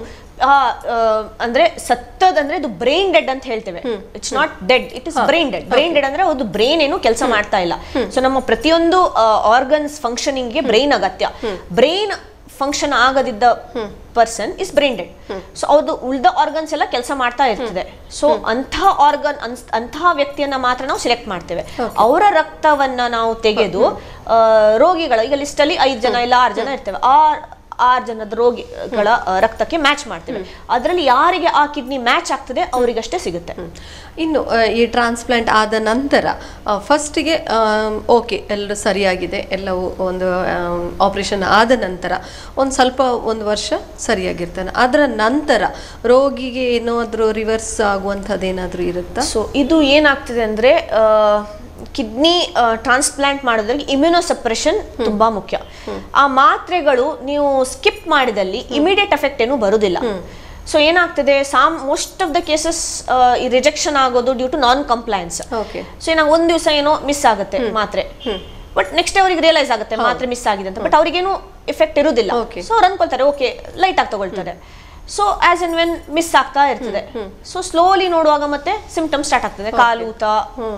ಅಂದ್ರೆ ಸತ್ತದಂದ್ರೆ ಇದು ಬ್ರೈನ್ ಡೆಡ್ ಅಂತ ಹೇಳ್ತೇವೆ. It's not dead, it is brain dead. Brain dead ಅಂದ್ರೆ ಅದು ಬ್ರೈನ್ ಏನು ಕೆಲಸ ಮಾಡ್ತಾ ಇಲ್ಲ. ಸೊ ನಮ್ಮ ಪ್ರತಿಯೊಂದು ಆರ್ಗನ್ಸ್ ಫಂಕ್ಷನಿಂಗ್ ಗೆ ಬ್ರೈನ್ ಅಗತ್ಯ. ಬ್ರೈನ್ ಫಂಕ್ಷನ್ ಆಗದಿದ್ದ person is brain dead. So ಅವ್ರದ್ದು ಉಳಿದ ಆರ್ಗನ್ಸ್ ಎಲ್ಲ ಕೆಲಸ ಮಾಡ್ತಾ ಇರ್ತದೆ. ಸೊ ಅಂತಹ ವ್ಯಕ್ತಿಯನ್ನ ಮಾತ್ರ ನಾವು ಸೆಲೆಕ್ಟ್ ಮಾಡ್ತೇವೆ. ಅವರ ರಕ್ತವನ್ನ ನಾವು ತೆಗೆದು ರೋಗಿಗಳ, ಈಗ ಲಿಸ್ಟ್ ಅಲ್ಲಿ 5 ಜನ ಇಲ್ಲ 6 ಜನ ಇರ್ತೇವೆ, 6 ಜನದ ರೋಗಿಗಳ ರಕ್ತಕ್ಕೆ ಮ್ಯಾಚ್ ಮಾಡ್ತೇವೆ. ಅದರಲ್ಲಿ ಯಾರಿಗೆ ಆ ಕಿಡ್ನಿ ಮ್ಯಾಚ್ ಆಗ್ತದೆ ಅವರಿಗಷ್ಟೇ ಸಿಗುತ್ತೆ. ಇನ್ನು ಈ ಟ್ರಾನ್ಸ್ಪ್ಲಾಂಟ್ ಆದ ನಂತರ ಫಸ್ಟಿಗೆ ಓಕೆ ಎಲ್ಲರೂ ಸರಿಯಾಗಿದೆ, ಎಲ್ಲವೂ ಒಂದು ಆಪರೇಷನ್ ಆದ ನಂತರ ಒಂದು ವರ್ಷ ಸರಿಯಾಗಿರ್ತಾನೆ, ಅದರ ನಂತರ ರೋಗಿಗೆ ಏನಾದರೂ ರಿವರ್ಸ್ ಆಗುವಂಥದ್ದು ಏನಾದರೂ ಇರುತ್ತಾ? ಸೊ ಇದು ಏನಾಗ್ತದೆ ಅಂದ್ರೆ ಕಿಡ್ನಿ ಟ್ರಾನ್ಸ್ಪ್ಲಾಂಟ್ ಮಾಡೋದ್ರಿಗೆ ಇಮ್ಯುನೋಸಪ್ರೆಷನ್ ತುಂಬಾ ಮುಖ್ಯ. ಆ ಮಾತ್ರೆಗಳು ನೀವು ಸ್ಕಿಪ್ ಮಾಡಿದಲ್ಲಿ ಇಮಿಡಿಯೇಟ್ ಎಫೆಕ್ಟ್ ಏನು ಬರುವುದಿಲ್ಲ. ಸೊ ಏನಾಗ್ತದೆ, ಮೋಸ್ಟ್ ಆಫ್ ದ ಕೇಸಸ್ ಈ ರಿಜೆಕ್ಷನ್ ಆಗೋದು due to non compliance. So ಏನಾಗ ಒಂದ್ ದಿವಸ ಏನೋ ಮಿಸ್ ಆಗುತ್ತೆ ಮಾತ್ರೆ, ಬಟ್ ನೆಕ್ಸ್ಟ್ ಡೇ ಅವ್ರಿಗೆ ರಿಯಲೈಸ್ ಆಗುತ್ತೆ ಮಾತ್ರೆ ಮಿಸ್ ಆಗಿದೆ ಅಂತ, ಬಟ್ ಅವ್ರಿಗೇನು ಎಫೆಕ್ಟ್ ಇರುವುದಿಲ್ಲ. ಸೊ ಅವ್ರು ಅನ್ಕೊಳ್ತಾರೆ ಓಕೆ ಲೈಟ್ ಆಗಿ ತಗೊಳ್ತಾರೆ. So as N when miss ಆಗ್ತಾ ಇರ್ತದೆ. ಸೊ ಸ್ಲೋಲಿ ನೋಡುವಾಗ ಮತ್ತೆ ಸಿಂಪ್ಟಮ್ ಸ್ಟಾರ್ಟ್ ಆಗ್ತದೆ, ಕಾಲೂತ,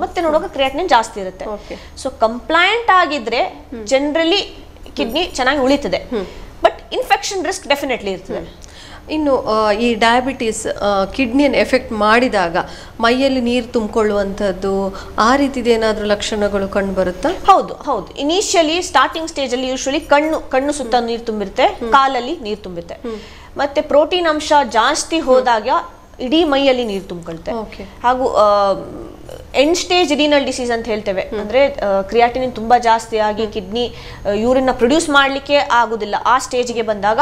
ಮತ್ತೆ ನೋಡುವಾಗ ಕ್ರಿಯಾಟಿನಿನ್ ಜಾಸ್ತಿ ಇರುತ್ತೆ. ಸೊ ಕಂಪ್ಲೈಂಟ್ ಆಗಿದ್ರೆ ಜನರಲಿ ಕಿಡ್ನಿ ಚೆನ್ನಾಗಿ ಉಳಿತದೆ, ಬಟ್ ಇನ್ಫೆಕ್ಷನ್ ರಿಸ್ಕ್ ಡೆಫಿನೆಟ್ಲಿ ಇರ್ತದೆ. ಇನ್ನು ಈ ಡಯಾಬಿಟೀಸ್ ಕಿಡ್ನಿಯನ್ನು ಎಫೆಕ್ಟ್ ಮಾಡಿದಾಗ ಮೈಯಲ್ಲಿ ನೀರು ತುಂಬಿಕೊಳ್ಳುವಂಥದ್ದು ಆ ರೀತಿದೇನಾದ್ರೂ ಲಕ್ಷಣಗಳು ಕಂಡು ಬರುತ್ತಾ? ಹೌದು ಹೌದು. ಇನಿಷಿಯಲಿ ಸ್ಟಾರ್ಟಿಂಗ್ ಸ್ಟೇಜ್ ಅಲ್ಲಿ ಯೂಶುವಲಿ ಕಣ್ಣು ಸುತ್ತ ನೀರು ತುಂಬಿರುತ್ತೆ, ಕಾಲಲ್ಲಿ ನೀರು ತುಂಬಿರುತ್ತೆ. ಮತ್ತೆ ಪ್ರೋಟೀನ್ ಅಂಶ ಜಾಸ್ತಿ ಹೋದಾಗ ಇಡೀ ಮೈಯಲ್ಲಿ ನೀರು ತುಂಬಿಕೊಳ್ತೆ. ಹಾಗೂ ಎಂಡ್ ಸ್ಟೇಜ್ ರಿನಲ್ ಡಿಸೀಸ್ ಅಂತ ಹೇಳ್ತೇವೆ, ಅಂದ್ರೆ ಕ್ರಿಯಾಟಿನಿನ್ ತುಂಬಾ ಜಾಸ್ತಿ ಆಗಿ ಕಿಡ್ನಿ ಯೂರಿನ್ ನ ಪ್ರೊಡ್ಯೂಸ್ ಮಾಡ್ಲಿಕ್ಕೆ ಆಗುದಿಲ್ಲ. ಆ ಸ್ಟೇಜ್ಗೆ ಬಂದಾಗ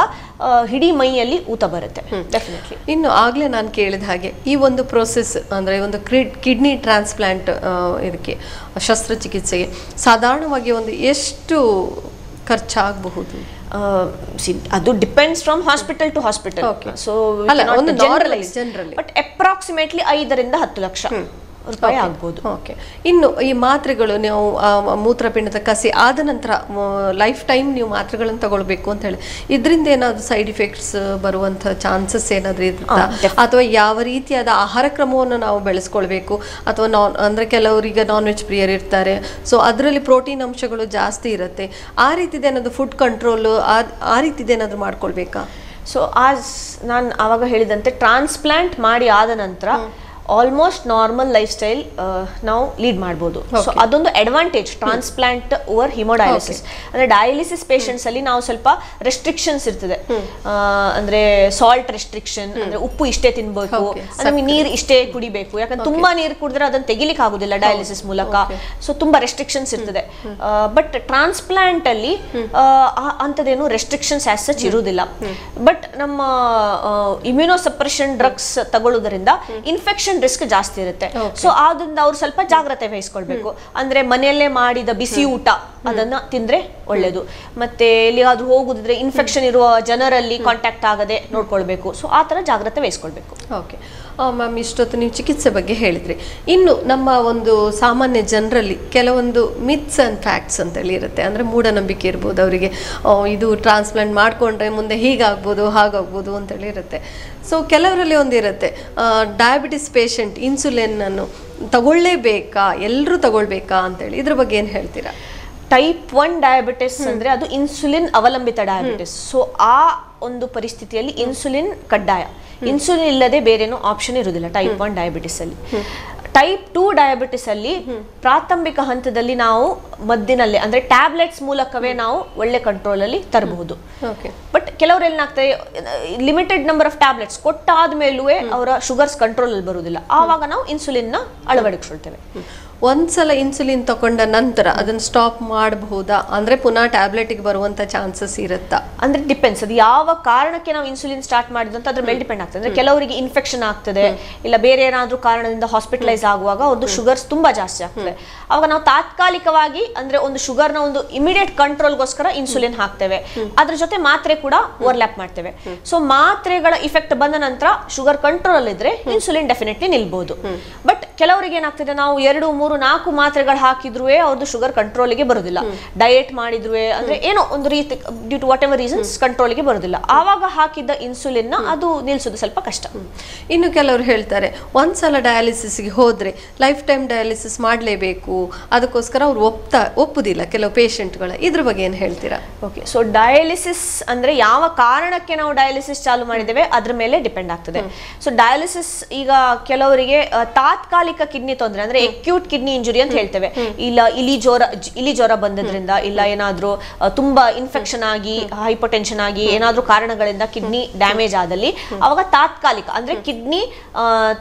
ಇಡೀ ಮೈಯಲ್ಲಿ ಊತ ಬರುತ್ತೆ ಡೆಫಿನೆಟ್ಲಿ. ಇನ್ನು ಆಗ್ಲೇ ನಾನು ಕೇಳಿದ ಹಾಗೆ ಈ ಒಂದು ಪ್ರೋಸೆಸ್ ಅಂದ್ರೆ ಒಂದು ಕಿಡ್ನಿ ಟ್ರಾನ್ಸ್ಪ್ಲಾಂಟ್ ಇದಕ್ಕೆ ಶಸ್ತ್ರಚಿಕಿತ್ಸೆಗೆ ಸಾಧಾರಣವಾಗಿ ಒಂದು ಎಷ್ಟು ಖರ್ಚಾಗಬಹುದು? ಅದು depends from hospital to hospital. So but approximately 5 ರಿಂದ 10 ಲಕ್ಷ ರೂಪಾಯಿ ಆಗ್ಬೋದು. ಓಕೆ. ಇನ್ನು ಈ ಮಾತ್ರೆಗಳು ನೀವು ಮೂತ್ರಪಿಂಡದ ಕಸಿ ಆದ ನಂತರ ಲೈಫ್ ಟೈಮ್ ನೀವು ಮಾತ್ರೆಗಳನ್ನು ತಗೊಳ್ಬೇಕು ಅಂತ ಹೇಳಿ, ಇದರಿಂದ ಏನಾದ್ರು ಸೈಡ್ ಇಫೆಕ್ಟ್ಸ್ ಬರುವಂಥ ಚಾನ್ಸಸ್ ಏನಾದರೂ ಇರುತ್ತಾ, ಅಥವಾ ಯಾವ ರೀತಿಯಾದ ಆಹಾರ ಕ್ರಮವನ್ನು ನಾವು ಬೆಳೆಸ್ಕೊಳ್ಬೇಕು, ಅಥವಾ ಅಂದರೆ ಕೆಲವರಿಗೆ ನಾನ್ ವೆಜ್ ಪ್ರಿಯರ್ ಇರ್ತಾರೆ, ಸೊ ಅದರಲ್ಲಿ ಪ್ರೋಟೀನ್ ಅಂಶಗಳು ಜಾಸ್ತಿ ಇರುತ್ತೆ, ಆ ರೀತಿದೇನಾದ್ರು ಫುಡ್ ಕಂಟ್ರೋಲ್ ಆ ರೀತಿದೇನಾದ್ರು ಮಾಡ್ಕೊಳ್ಬೇಕಾ? ಸೊ ನಾನು ಆವಾಗ ಹೇಳಿದಂತೆ ಟ್ರಾನ್ಸ್ಪ್ಲಾಂಟ್ ಮಾಡಿ ಆದ ನಂತರ ಆಲ್ಮೋಸ್ಟ್ ನಾರ್ಮಲ್ ಲೈಫ್ ಸ್ಟೈಲ್ ನಾವು ಲೀಡ್ ಮಾಡ್ಬೋದು. ಸೊ ಅದೊಂದು ಅಡ್ವಾಂಟೇಜ್ ಟ್ರಾನ್ಸ್ಪ್ಲಾಂಟ್ ಓವರ್ ಹಿಮೋಡಯಾಲಿಸಿಸ್. ಅಂದ್ರೆ ಡಯಾಲಿಸಿಸ್ ಪೇಷಂಟ್ಸ್ ಅಲ್ಲಿ ನಾವು ಸ್ವಲ್ಪ ರೆಸ್ಟ್ರಿಕ್ಷನ್ಸ್ ಇರ್ತದೆ, ಅಂದ್ರೆ ಸಾಲ್ಟ್ ರೆಸ್ಟ್ರಿಕ್ಷನ್, ಅಂದ್ರೆ ಉಪ್ಪು ಇಷ್ಟೇ ತಿನ್ಬೇಕು, ನಮಗೆ ನೀರು ಇಷ್ಟೇ ಕುಡಿಬೇಕು, ಯಾಕಂದ್ರೆ ತುಂಬಾ ನೀರು ಕುಡಿದ್ರೆ ಅದನ್ನ ತೆಗಿಲಿಕ್ಕೆ ಆಗುದಿಲ್ಲ ಡಯಾಲಿಸಿಸ್ ಮೂಲಕ. ಸೊ ತುಂಬಾ ರೆಸ್ಟ್ರಿಕ್ಷನ್ಸ್ ಇರ್ತದೆ. ಬಟ್ ಟ್ರಾನ್ಸ್ಪ್ಲಾಂಟ್ ಅಲ್ಲಿ ಅಂತದೇನು ರೆಸ್ಟ್ರಿಕ್ಷನ್ಸ್ ಆಸ್ ಸಚ್ ಇರುವುದಿಲ್ಲ. ಬಟ್ ನಮ್ಮ ಇಮ್ಯುನೋಸಪ್ರೆಷನ್ ಡ್ರಗ್ಸ್ ತಗೊಳ್ಳೋದ್ರಿಂದ ಇನ್ಫೆಕ್ಷನ್ ರಿಸ್ಕ್ ಜಾಸ್ತಿ ಇರುತ್ತೆ. ಸೊ ಆದ್ರಿಂದ ಅವ್ರು ಸ್ವಲ್ಪ ಜಾಗ್ರತೆ ವಹಿಸ್ಕೊಳ್ಬೇಕು. ಅಂದ್ರೆ ಮನೆಯಲ್ಲೇ ಮಾಡಿದ ಬಿಸಿ ಊಟ ಅದನ್ನ ತಿಂದ್ರೆ ಒಳ್ಳೇದು. ಮತ್ತೆ ಎಲ್ಲಿಗಾದ್ರೂ ಹೋಗುದಿದ್ರೆ ಇನ್ಫೆಕ್ಷನ್ ಇರುವ ಜನರಲ್ಲಿ ಕಾಂಟ್ಯಾಕ್ಟ್ ಆಗದೆ ನೋಡ್ಕೊಳ್ಬೇಕು. ಸೊ ಆ ತರ ಜಾಗ್ರತೆ ವಹಿಸ್ಕೊಳ್ಬೇಕು. ಓಕೆ. ಮ್ಯಾಮ್, ಇಷ್ಟೊತ್ತು ನೀವು ಚಿಕಿತ್ಸೆ ಬಗ್ಗೆ ಹೇಳಿದ್ರಿ. ಇನ್ನು ನಮ್ಮ ಒಂದು ಸಾಮಾನ್ಯ ಜನರಲ್ಲಿ ಕೆಲವೊಂದು ಮಿತ್ಸ್ ಆ್ಯಂಡ್ ಫ್ಯಾಕ್ಟ್ಸ್ ಅಂತೇಳಿ ಇರುತ್ತೆ. ಅಂದರೆ ಮೂಢನಂಬಿಕೆ ಇರ್ಬೋದು ಅವರಿಗೆ, ಇದು ಟ್ರಾನ್ಸ್ಪ್ಲಾಂಟ್ ಮಾಡಿಕೊಂಡ್ರೆ ಮುಂದೆ ಹೀಗಾಗ್ಬೋದು ಹಾಗಾಗ್ಬೋದು ಅಂತೇಳಿ ಇರುತ್ತೆ. ಸೊ ಕೆಲವರಲ್ಲಿ ಒಂದಿರುತ್ತೆ, ಡಯಾಬಿಟಿಸ್ ಪೇಷಂಟ್ ಇನ್ಸುಲಿನನ್ನು ತಗೊಳ್ಳೇಬೇಕಾ, ಎಲ್ಲರೂ ತಗೊಳ್ಬೇಕಾ ಅಂತೇಳಿ, ಇದ್ರ ಬಗ್ಗೆ ಏನು ಹೇಳ್ತೀರಾ? ಟೈಪ್ 1 ಡಯಾಬಿಟಿಸ್ ಅಂದ್ರೆ ಅದು ಇನ್ಸುಲಿನ್ ಅವಲಂಬಿತ ಡಯಾಬಿಟಿಸ್. ಸೊ ಆ ಒಂದು ಪರಿಸ್ಥಿತಿಯಲ್ಲಿ ಇನ್ಸುಲಿನ್ ಕಡ್ಡಾಯ. ಇನ್ಸುಲಿನ್ ಇಲ್ಲದೆ ಬೇರೇನೋ ಆಪ್ಷನ್ ಇರುವುದಿಲ್ಲ ಟೈಪ್ 1 ಡಯಾಬಿಟಿಸ್ ಅಲ್ಲಿ. ಟೈಪ್ 2 ಡಯಾಬಿಟಿಸ್ ಅಲ್ಲಿ ಪ್ರಾಥಮಿಕ ಹಂತದಲ್ಲಿ ನಾವು ಮದ್ದಿನಲ್ಲೇ ಅಂದ್ರೆ ಟ್ಯಾಬ್ಲೆಟ್ಸ್ ಮೂಲಕವೇ ನಾವು ಒಳ್ಳೆ ಕಂಟ್ರೋಲ್ ಅಲ್ಲಿ ತರಬಹುದು. ಬಟ್ ಕೆಲವರು ಏನಾಗ್ತದೆ, ಲಿಮಿಟೆಡ್ ನಂಬರ್ ಆಫ್ ಟ್ಯಾಬ್ಲೆಟ್ಸ್ ಕೊಟ್ಟಾದ್ಮೇಲೂ ಅವರ ಶುಗರ್ಸ್ ಕಂಟ್ರೋಲ್ ಅಲ್ಲಿ ಬರುವುದಿಲ್ಲ. ಆವಾಗ ನಾವು ಇನ್ಸುಲಿನ್ ನ ಅಳವಡಿಸ್ಕೊಳ್ತೇವೆ. ಒಂದ್ಸಲ ಇನ್ಸುಲಿನ್ ತಗೊಂಡ ನಂತರ ಅದನ್ನ ಸ್ಟಾಪ್ ಮಾಡಬಹುದಾ, ಅಂದ್ರೆ ಪುನಃ ಟ್ಯಾಬ್ಲೆಟ್ಗೆ ಬರುವಂತ ಚಾನ್ಸಸ್ ಇರುತ್ತಾ? ಅಂದ್ರೆ ಡಿಪೆಂಡ್ಸ್, ಅದು ಯಾವ ಕಾರಣಕ್ಕೆ ನಾವು ಇನ್ಸುಲಿನ್ ಸ್ಟಾರ್ಟ್ ಮಾಡಿದ್ದು ಅಂತ ಅದ್ರ ಮೇಲೆ ಡಿಪೆಂಡ್ ಆಗ್ತದೆ. ಅಂದ್ರೆ ಕೆಲವರಿಗೆ ಇನ್ಫೆಕ್ಷನ್ ಆಗ್ತದೆ, ಇಲ್ಲ ಬೇರೆ ಏನಾದ್ರೂ ಕಾರಣದಿಂದ ಹಾಸ್ಪಿಟಲೈಸ್ ಆಗುವಾಗ ಅವ್ರದ್ದು ಶುಗರ್ಸ್ ತುಂಬಾ ಜಾಸ್ತಿ ಆಗ್ತದೆ. ಅವಾಗ ನಾವು ತಾತ್ಕಾಲಿಕವಾಗಿ ಅಂದ್ರೆ ಒಂದು ಶುಗರ್ನ ಒಂದು ಇಮಿಡಿಯೇಟ್ ಕಂಟ್ರೋಲ್ಗೋಸ್ಕರ ಇನ್ಸುಲಿನ್ ಹಾಕ್ತೇವೆ. ಅದ್ರ ಜೊತೆ ಮಾತ್ರೆ ಕೂಡ ಓವರ್ಲ್ಯಾಪ್ ಮಾಡ್ತೇವೆ. ಸೊ ಮಾತ್ರೆಗಳ ಇಫೆಕ್ಟ್ ಬಂದ ನಂತರ ಶುಗರ್ ಕಂಟ್ರೋಲ್ ಅಲ್ಲಿ ಇದ್ರೆ ಇನ್ಸುಲಿನ್ ಡೆಫಿನೆಟ್ಲಿ ನಿಲ್ಬಹುದು. ಬಟ್ ಕೆಲವರಿಗೆ ಏನಾಗ್ತದೆ, ನಾವು 2, 3, 4 ಮಾತ್ರೆಗಳು ಹಾಕಿದ್ರು ಅವ್ರದ್ದು ಶುಗರ್ ಕಂಟ್ರೋಲ್ಗೆ ಬರುದಿಲ್ಲ. ಡಯಟ್ ಮಾಡಿದ್ರು ಅಂದ್ರೆ ಏನೋ ಒಂದು ರೀತಿ due to whatever reasons ಕಂಟ್ರೋಲ್ಗೆ ಬರುದಿಲ್ಲ. ಆವಾಗ ಹಾಕಿದ್ದ ಇನ್ಸುಲಿನ್ ಅದು ನಿಲ್ಸೋದು ಸ್ವಲ್ಪ ಕಷ್ಟ. ಇನ್ನು ಕೆಲವರು ಹೇಳ್ತಾರೆ, ಒಂದ್ಸಲ ಡಯಾಲಿಸಿಸ್ಗೆ ಹೋದ್ರೆ ಲೈಫ್ ಟೈಮ್ ಡಯಾಲಿಸಿಸ್ ಮಾಡಲೇಬೇಕು, ಅದಕ್ಕೋಸ್ಕರ ಅವ್ರು ಒಪ್ಪುದಿಲ್ಲ ಕೆಲವು ಪೇಷಂಟ್ಗಳ. ಇದ್ರ ಬಗ್ಗೆ ಏನು ಹೇಳ್ತೀರಾ? ಓಕೆ, ಸೊ ಡಯಾಲಿಸಿಸ್ ಅಂದ್ರೆ ಯಾವ ಕಾರಣಕ್ಕೆ ನಾವು ಡಯಾಲಿಸಿಸ್ ಚಾಲು ಮಾಡಿದ್ದೇವೆ ಅದ್ರ ಮೇಲೆ ಡಿಪೆಂಡ್ ಆಗ್ತದೆ. ಸೊ ಡಯಾಲಿಸಿಸ್ ಈಗ ಕೆಲವರಿಗೆ ತಾತ್ಕಾಲಿಕ ಕಿಡ್ನಿ ತೊಂದರೆ ಅಂದ್ರೆ ಅಕ್ಯೂಟ್ ಕಿಡ್ನಿ ಇಂಜುರಿ ಅಂತ ಹೇಳ್ತೇವೆ. ಇಲ್ಲ ಇಲಿ ಜ್ವರ ಬಂದದ್ರಿಂದ, ಇಲ್ಲ ಏನಾದ್ರೂ ತುಂಬಾ ಇನ್ಫೆಕ್ಷನ್ ಆಗಿ ಹೈಪೋಟೆನ್ಷನ್ ಆಗಿ ಏನಾದ್ರೂ ಕಾರಣಗಳಿಂದ ಕಿಡ್ನಿ ಡ್ಯಾಮೇಜ್ ಆದಲ್ಲಿ ಅವಾಗ ತಾತ್ಕಾಲಿಕ ಅಂದ್ರೆ ಕಿಡ್ನಿ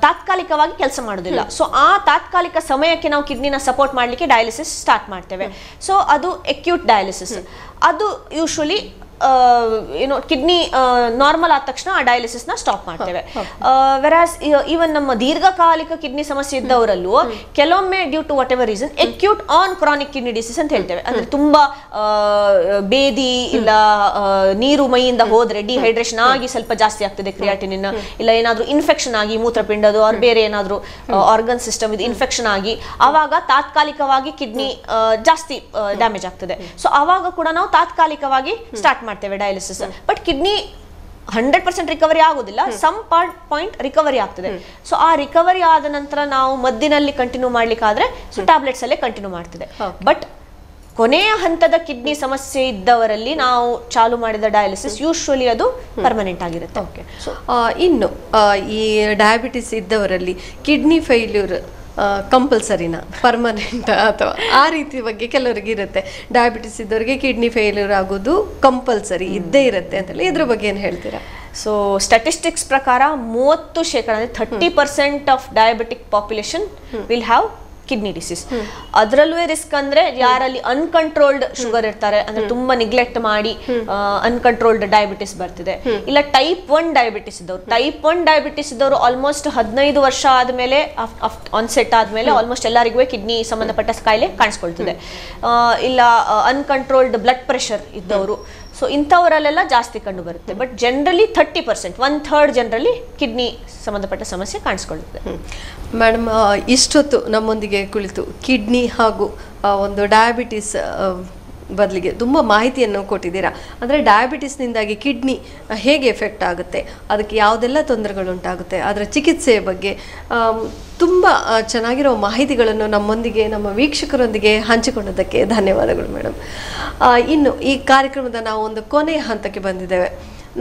ತಾತ್ಕಾಲಿಕವಾಗಿ ಕೆಲಸ ಮಾಡೋದಿಲ್ಲ. ಸೊ ಆ ತಾತ್ಕಾಲಿಕ ಸಮಯಕ್ಕೆ ನಾವು ಕಿಡ್ನಿನ ಸಪೋರ್ಟ್ ಮಾಡ್ಲಿಕ್ಕೆ ಡಯಾಲಿಸಿಸ್ ಸ್ಟಾರ್ಟ್ ಮಾಡ್ತೇವೆ. ಸೊ ಅದು ಅಕ್ಯೂಟ್ ಡಯಾಲಿಸಿಸ್. ಅದು ಯೂಶುವಲಿ ಏನೋ ಕಿಡ್ನಿ ನಾರ್ಮಲ್ ಆದ ತಕ್ಷಣ ಆ ಡಯಾಲಿಸಿಸ್ ನ ಸ್ಟಾಪ್ ಮಾಡ್ತೇವೆ. ವೆರಾಸ್ ಈವನ್ ನಮ್ಮ ದೀರ್ಘಕಾಲಿಕ ಕಿಡ್ನಿ ಸಮಸ್ಯೆ ಇದ್ದವರಲ್ಲೂ ಕೆಲವೊಮ್ಮೆ due to whatever reason acute on chronic kidney disease ಅಂತ ಹೇಳ್ತೇವೆ. ಅಂದ್ರೆ ತುಂಬಾ ಬೇದಿ ಇಲ್ಲ ನೀರು ಮೈಯಿಂದ ಹೋದ್ರೆ ಡಿಹೈಡ್ರೇಷನ್ ಆಗಿ ಸ್ವಲ್ಪ ಜಾಸ್ತಿ ಆಗ್ತದೆ ಕ್ರಿಯಾಟಿನಿನ್, ಇಲ್ಲ ಏನಾದ್ರೂ ಇನ್ಫೆಕ್ಷನ್ ಆಗಿ ಮೂತ್ರಪಿಂಡದು ಅವ್ರ ಬೇರೆ ಏನಾದ್ರೂ ಆರ್ಗನ್ ಸಿಸ್ಟಮ್ ಇದು ಇನ್ಫೆಕ್ಷನ್ ಆಗಿ ಆವಾಗ ತಾತ್ಕಾಲಿಕವಾಗಿ ಕಿಡ್ನಿ ಜಾಸ್ತಿ ಡ್ಯಾಮೇಜ್ ಆಗ್ತದೆ. ಸೊ ಆವಾಗ ಕೂಡ ನಾವು ತಾತ್ಕಾಲಿಕವಾಗಿ ಸ್ಟಾರ್ಟ್ ಮಾಡ್ತೇವೆ ಡಯಾಲಿಸಿಸ್. ಬಟ್ ಕಿಡ್ನಿ 100% ರಿಕವರಿ ಆಗುದಿಲ್ಲ, ಸಮ್ ಪಾಯಿಂಟ್ ರಿಕವರಿ ಆಗ್ತದೆ. ಸೊ ಆ ರಿಕವರಿ ಆದ ನಂತರ ನಾವು ಮದ್ದಿನಲ್ಲಿ ಕಂಟಿನ್ಯೂ ಮಾಡ್ಲಿಕ್ಕಾದ್ರೆ ಸೊ ಟ್ಯಾಬ್ಲೆಟ್ಸ್ ಅಲ್ಲೇ ಕಂಟಿನ್ಯೂ ಮಾಡ್ತದೆ. ಬಟ್ ಕೊನೆಯ ಹಂತದ ಕಿಡ್ನಿ ಸಮಸ್ಯೆ ಇದ್ದವರಲ್ಲಿ ನಾವು ಚಾಲು ಮಾಡಿದ ಡಯಾಲಿಸಿಸ್ ಯೂಶುವಲಿ ಅದು ಪರ್ಮನೆಂಟ್ ಆಗಿರುತ್ತೆ. ಓಕೆ, ಇನ್ನು ಈ ಡಯಾಬಿಟಿಸ್ ಇದ್ದವರಲ್ಲಿ ಕಿಡ್ನಿ ಫೇಲ್ಯೂರ್ ಕಂಪಲ್ಸರಿನಾ, ಪರ್ಮನೆಂಟ್ ಅಥವಾ ಆ ರೀತಿ ಬಗ್ಗೆ ಕೆಲವರಿಗೆ ಇರುತ್ತೆ. ಡಯಾಬಿಟಿಸ್ ಇದ್ದವರಿಗೆ ಕಿಡ್ನಿ ಫೇಲ್ಯೂರ್ ಆಗೋದು ಕಂಪಲ್ಸರಿ ಇದ್ದೇ ಇರುತ್ತೆ ಅಂತೇಳಿ, ಇದ್ರ ಬಗ್ಗೆ ಏನು ಹೇಳ್ತೀರಾ? ಸೊ ಸ್ಟಾಟಿಸ್ಟಿಕ್ಸ್ ಪ್ರಕಾರ 30% ಅಂದ್ರೆ 30% of diabetic population will have kidney disease. ಅದರಲ್ಲೂ ರಿಸ್ಕ್ ಅಂದ್ರೆ ಯಾರಲ್ಲಿ ಅನ್ಕಂಟ್ರೋಲ್ಡ್ ಶುಗರ್ ಇರ್ತಾರೆ, ಅಂದ್ರೆ ತುಂಬಾ ನಿಗ್ಲೆಕ್ಟ್ ಮಾಡಿ ಅನ್ಕಂಟ್ರೋಲ್ಡ್ ಡಯಾಬಿಟಿಸ್ ಬರ್ತಿದೆ. ಇಲ್ಲ ಟೈಪ್ 1 ಡಯಾಬಿಟಿಸ್ ಇದ್ದವರು, ಟೈಪ್ 1 ಡಯಾಬಿಟಿಸ್ ಇದ್ದವರು ಆಲ್ಮೋಸ್ಟ್ 15 ವರ್ಷ ಆದ್ಮೇಲೆ ಆನ್ಸೆಟ್ ಆದ್ಮೇಲೆ ಆಲ್ಮೋಸ್ಟ್ ಎಲ್ಲರಿಗೂ ಕಿಡ್ನಿ ಸಂಬಂಧಪಟ್ಟ ಕಾಯಿಲೆ ಕಾಣಿಸ್ಕೊಳ್ತದೆ. ಇಲ್ಲ ಅನ್ಕಂಟ್ರೋಲ್ಡ್ ಬ್ಲಡ್ ಪ್ರೆಷರ್ ಇದ್ದವರು, ಸೊ ಇಂಥವರಲ್ಲೆಲ್ಲ ಜಾಸ್ತಿ ಕಂಡು ಬರುತ್ತೆ. ಬಟ್ ಜನರಲಿ 30%, 1/3 ಜನರಲಿ ಕಿಡ್ನಿ ಸಂಬಂಧಪಟ್ಟ ಸಮಸ್ಯೆ ಕಾಣಿಸ್ಕೊಳ್ಳುತ್ತದೆ. ಮೇಡಮ್, ಇಷ್ಟೊತ್ತು ನಮ್ಮೊಂದಿಗೆ ಕುಳಿತು ಕಿಡ್ನಿ ಹಾಗೂ ಒಂದು ಡಯಾಬಿಟಿಸ್ ಬದಲಿಗೆ ತುಂಬ ಮಾಹಿತಿಯನ್ನು ಕೊಟ್ಟಿದ್ದೀರಾ. ಅಂದರೆ ಡಯಾಬಿಟಿಸ್ನಿಂದಾಗಿ ಕಿಡ್ನಿ ಹೇಗೆ ಎಫೆಕ್ಟ್ ಆಗುತ್ತೆ, ಅದಕ್ಕೆ ಯಾವುದೆಲ್ಲ ತೊಂದರೆಗಳುಂಟಾಗುತ್ತೆ, ಅದರ ಚಿಕಿತ್ಸೆಯ ಬಗ್ಗೆ ತುಂಬ ಚೆನ್ನಾಗಿರೋ ಮಾಹಿತಿಗಳನ್ನು ನಮ್ಮೊಂದಿಗೆ, ನಮ್ಮ ವೀಕ್ಷಕರೊಂದಿಗೆ ಹಂಚಿಕೊಂಡದಕ್ಕೆ ಧನ್ಯವಾದಗಳು ಮೇಡಮ್. ಇನ್ನು ಈ ಕಾರ್ಯಕ್ರಮದ ನಾವು ಒಂದು ಕೊನೆಯ ಹಂತಕ್ಕೆ ಬಂದಿದ್ದೇವೆ.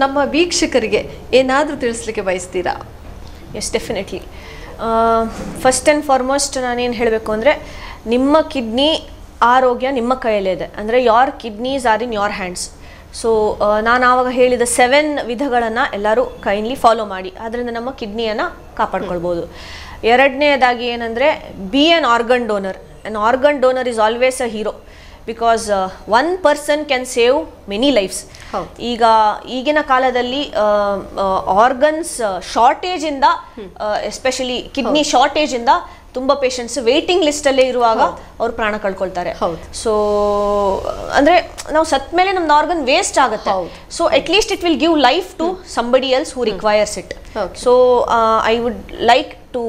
ನಮ್ಮ ವೀಕ್ಷಕರಿಗೆ ಏನಾದರೂ ತಿಳಿಸ್ಲಿಕ್ಕೆ ಬಯಸ್ತೀರಾ? Yes, definitely. First and foremost ನಾನೇನು ಹೇಳಬೇಕು ಅಂದರೆ, ನಿಮ್ಮ ಕಿಡ್ನಿ ಆರೋಗ್ಯ ನಿಮ್ಮ ಕೈಯಲ್ಲೇ ಇದೆ. ಅಂದರೆ your kidneys are in your hands. So ನಾನು ಆವಾಗ ಹೇಳಿದ 7 ವಿಧಗಳನ್ನು ಎಲ್ಲರೂ ಕೈಂಡ್ಲಿ ಫಾಲೋ ಮಾಡಿ, ಅದರಿಂದ ನಮ್ಮ ಕಿಡ್ನಿಯನ್ನು ಕಾಪಾಡ್ಕೊಳ್ಬೋದು. ಎರಡನೇದಾಗಿ ಏನಂದರೆ, be an organ donor. An organ donor is always a hero, because 1 person can save many lives. ಈಗ ಈಗಿನ ಕಾಲದಲ್ಲಿ ಆರ್ಗನ್ಸ್ ಶಾರ್ಟೇಜಿಂದ, ಎಸ್ಪೆಷಲಿ ಕಿಡ್ನಿ ಶಾರ್ಟೇಜಿಂದ ತುಂಬ ಪೇಷಂಟ್ಸ್ ವೇಟಿಂಗ್ ಲಿಸ್ಟಲ್ಲೇ ಇರುವಾಗ ಅವ್ರು ಪ್ರಾಣ ಕಳ್ಕೊಳ್ತಾರೆ. ಸೊ ಅಂದರೆ ನಾವು ಸತ್ ಮೇಲೆ ನಮ್ದು ಆರ್ಗನ್ ವೇಸ್ಟ್ ಆಗುತ್ತೆ. So at least it will give life to somebody else who requires it. Okay. So I would like to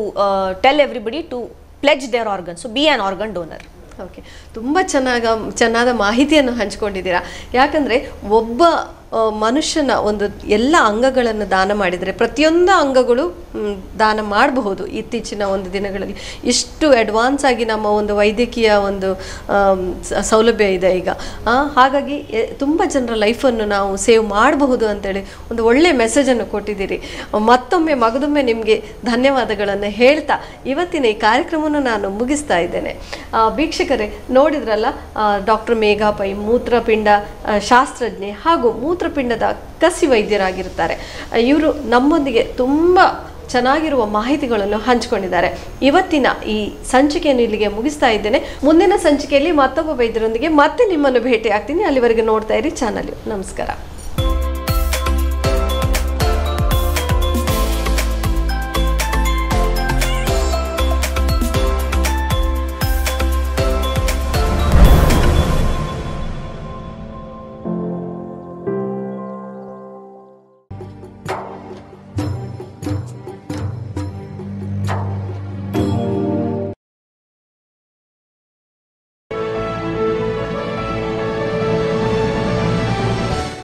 tell everybody to pledge their organ, so be an organ donor. Okay, ತುಂಬ ಚೆನ್ನಾದ ಮಾಹಿತಿಯನ್ನು ಹಂಚ್ಕೊಂಡಿದ್ದೀರಾ. ಯಾಕಂದರೆ ಒಬ್ಬ ಮನುಷ್ಯನ ಒಂದು ಎಲ್ಲ ಅಂಗಗಳನ್ನು ದಾನ ಮಾಡಿದರೆ ಪ್ರತಿಯೊಂದು ಅಂಗಗಳು ದಾನ ಮಾಡಬಹುದು. ಇತ್ತೀಚಿನ ಒಂದು ದಿನಗಳಲ್ಲಿ ಇಷ್ಟು ಅಡ್ವಾನ್ಸ್ ಆಗಿ ನಮ್ಮ ಒಂದು ವೈದ್ಯಕೀಯ ಒಂದು ಸೌಲಭ್ಯ ಇದೆ ಈಗ. ಹಾಗಾಗಿ ತುಂಬ ಜನರ ಲೈಫನ್ನು ನಾವು ಸೇವ್ ಮಾಡಬಹುದು ಅಂತೇಳಿ ಒಂದು ಒಳ್ಳೆಯ ಮೆಸೇಜನ್ನು ಕೊಟ್ಟಿದ್ದೀರಿ. ಮತ್ತೊಮ್ಮೆ ಮಗದೊಮ್ಮೆ ನಿಮಗೆ ಧನ್ಯವಾದಗಳನ್ನು ಹೇಳ್ತಾ ಇವತ್ತಿನ ಈ ಕಾರ್ಯಕ್ರಮವನ್ನು ನಾನು ಮುಗಿಸ್ತಾ ಇದ್ದೇನೆ. ವೀಕ್ಷಕರೇ, ನೋಡಿದ್ರಲ್ಲ, ಡಾಕ್ಟರ್ ಮೇಘಾ ಪೈ ಮೂತ್ರಪಿಂಡ ಶಾಸ್ತ್ರಜ್ಞೆ ಹಾಗೂ ಮೂತ್ರಪಿಂಡದ ಕಸಿ ವೈದ್ಯರಾಗಿರ್ತಾರೆ. ಇವರು ನಮ್ಮೊಂದಿಗೆ ತುಂಬ ಚೆನ್ನಾಗಿರುವ ಮಾಹಿತಿಗಳನ್ನು ಹಂಚಿಕೊಂಡಿದ್ದಾರೆ. ಇವತ್ತಿನ ಈ ಸಂಚಿಕೆಯನ್ನು ಇಲ್ಲಿಗೆ ಮುಗಿಸ್ತಾ ಇದ್ದೇನೆ. ಮುಂದಿನ ಸಂಚಿಕೆಯಲ್ಲಿ ಮತ್ತೊಬ್ಬ ವೈದ್ಯರೊಂದಿಗೆ ಮತ್ತೆ ನಿಮ್ಮನ್ನು ಭೇಟಿ ಆಗ್ತೀನಿ. ಅಲ್ಲಿವರೆಗೆ ನೋಡ್ತಾ ಇರಿ ಚಾನಲ್. ನಮಸ್ಕಾರ.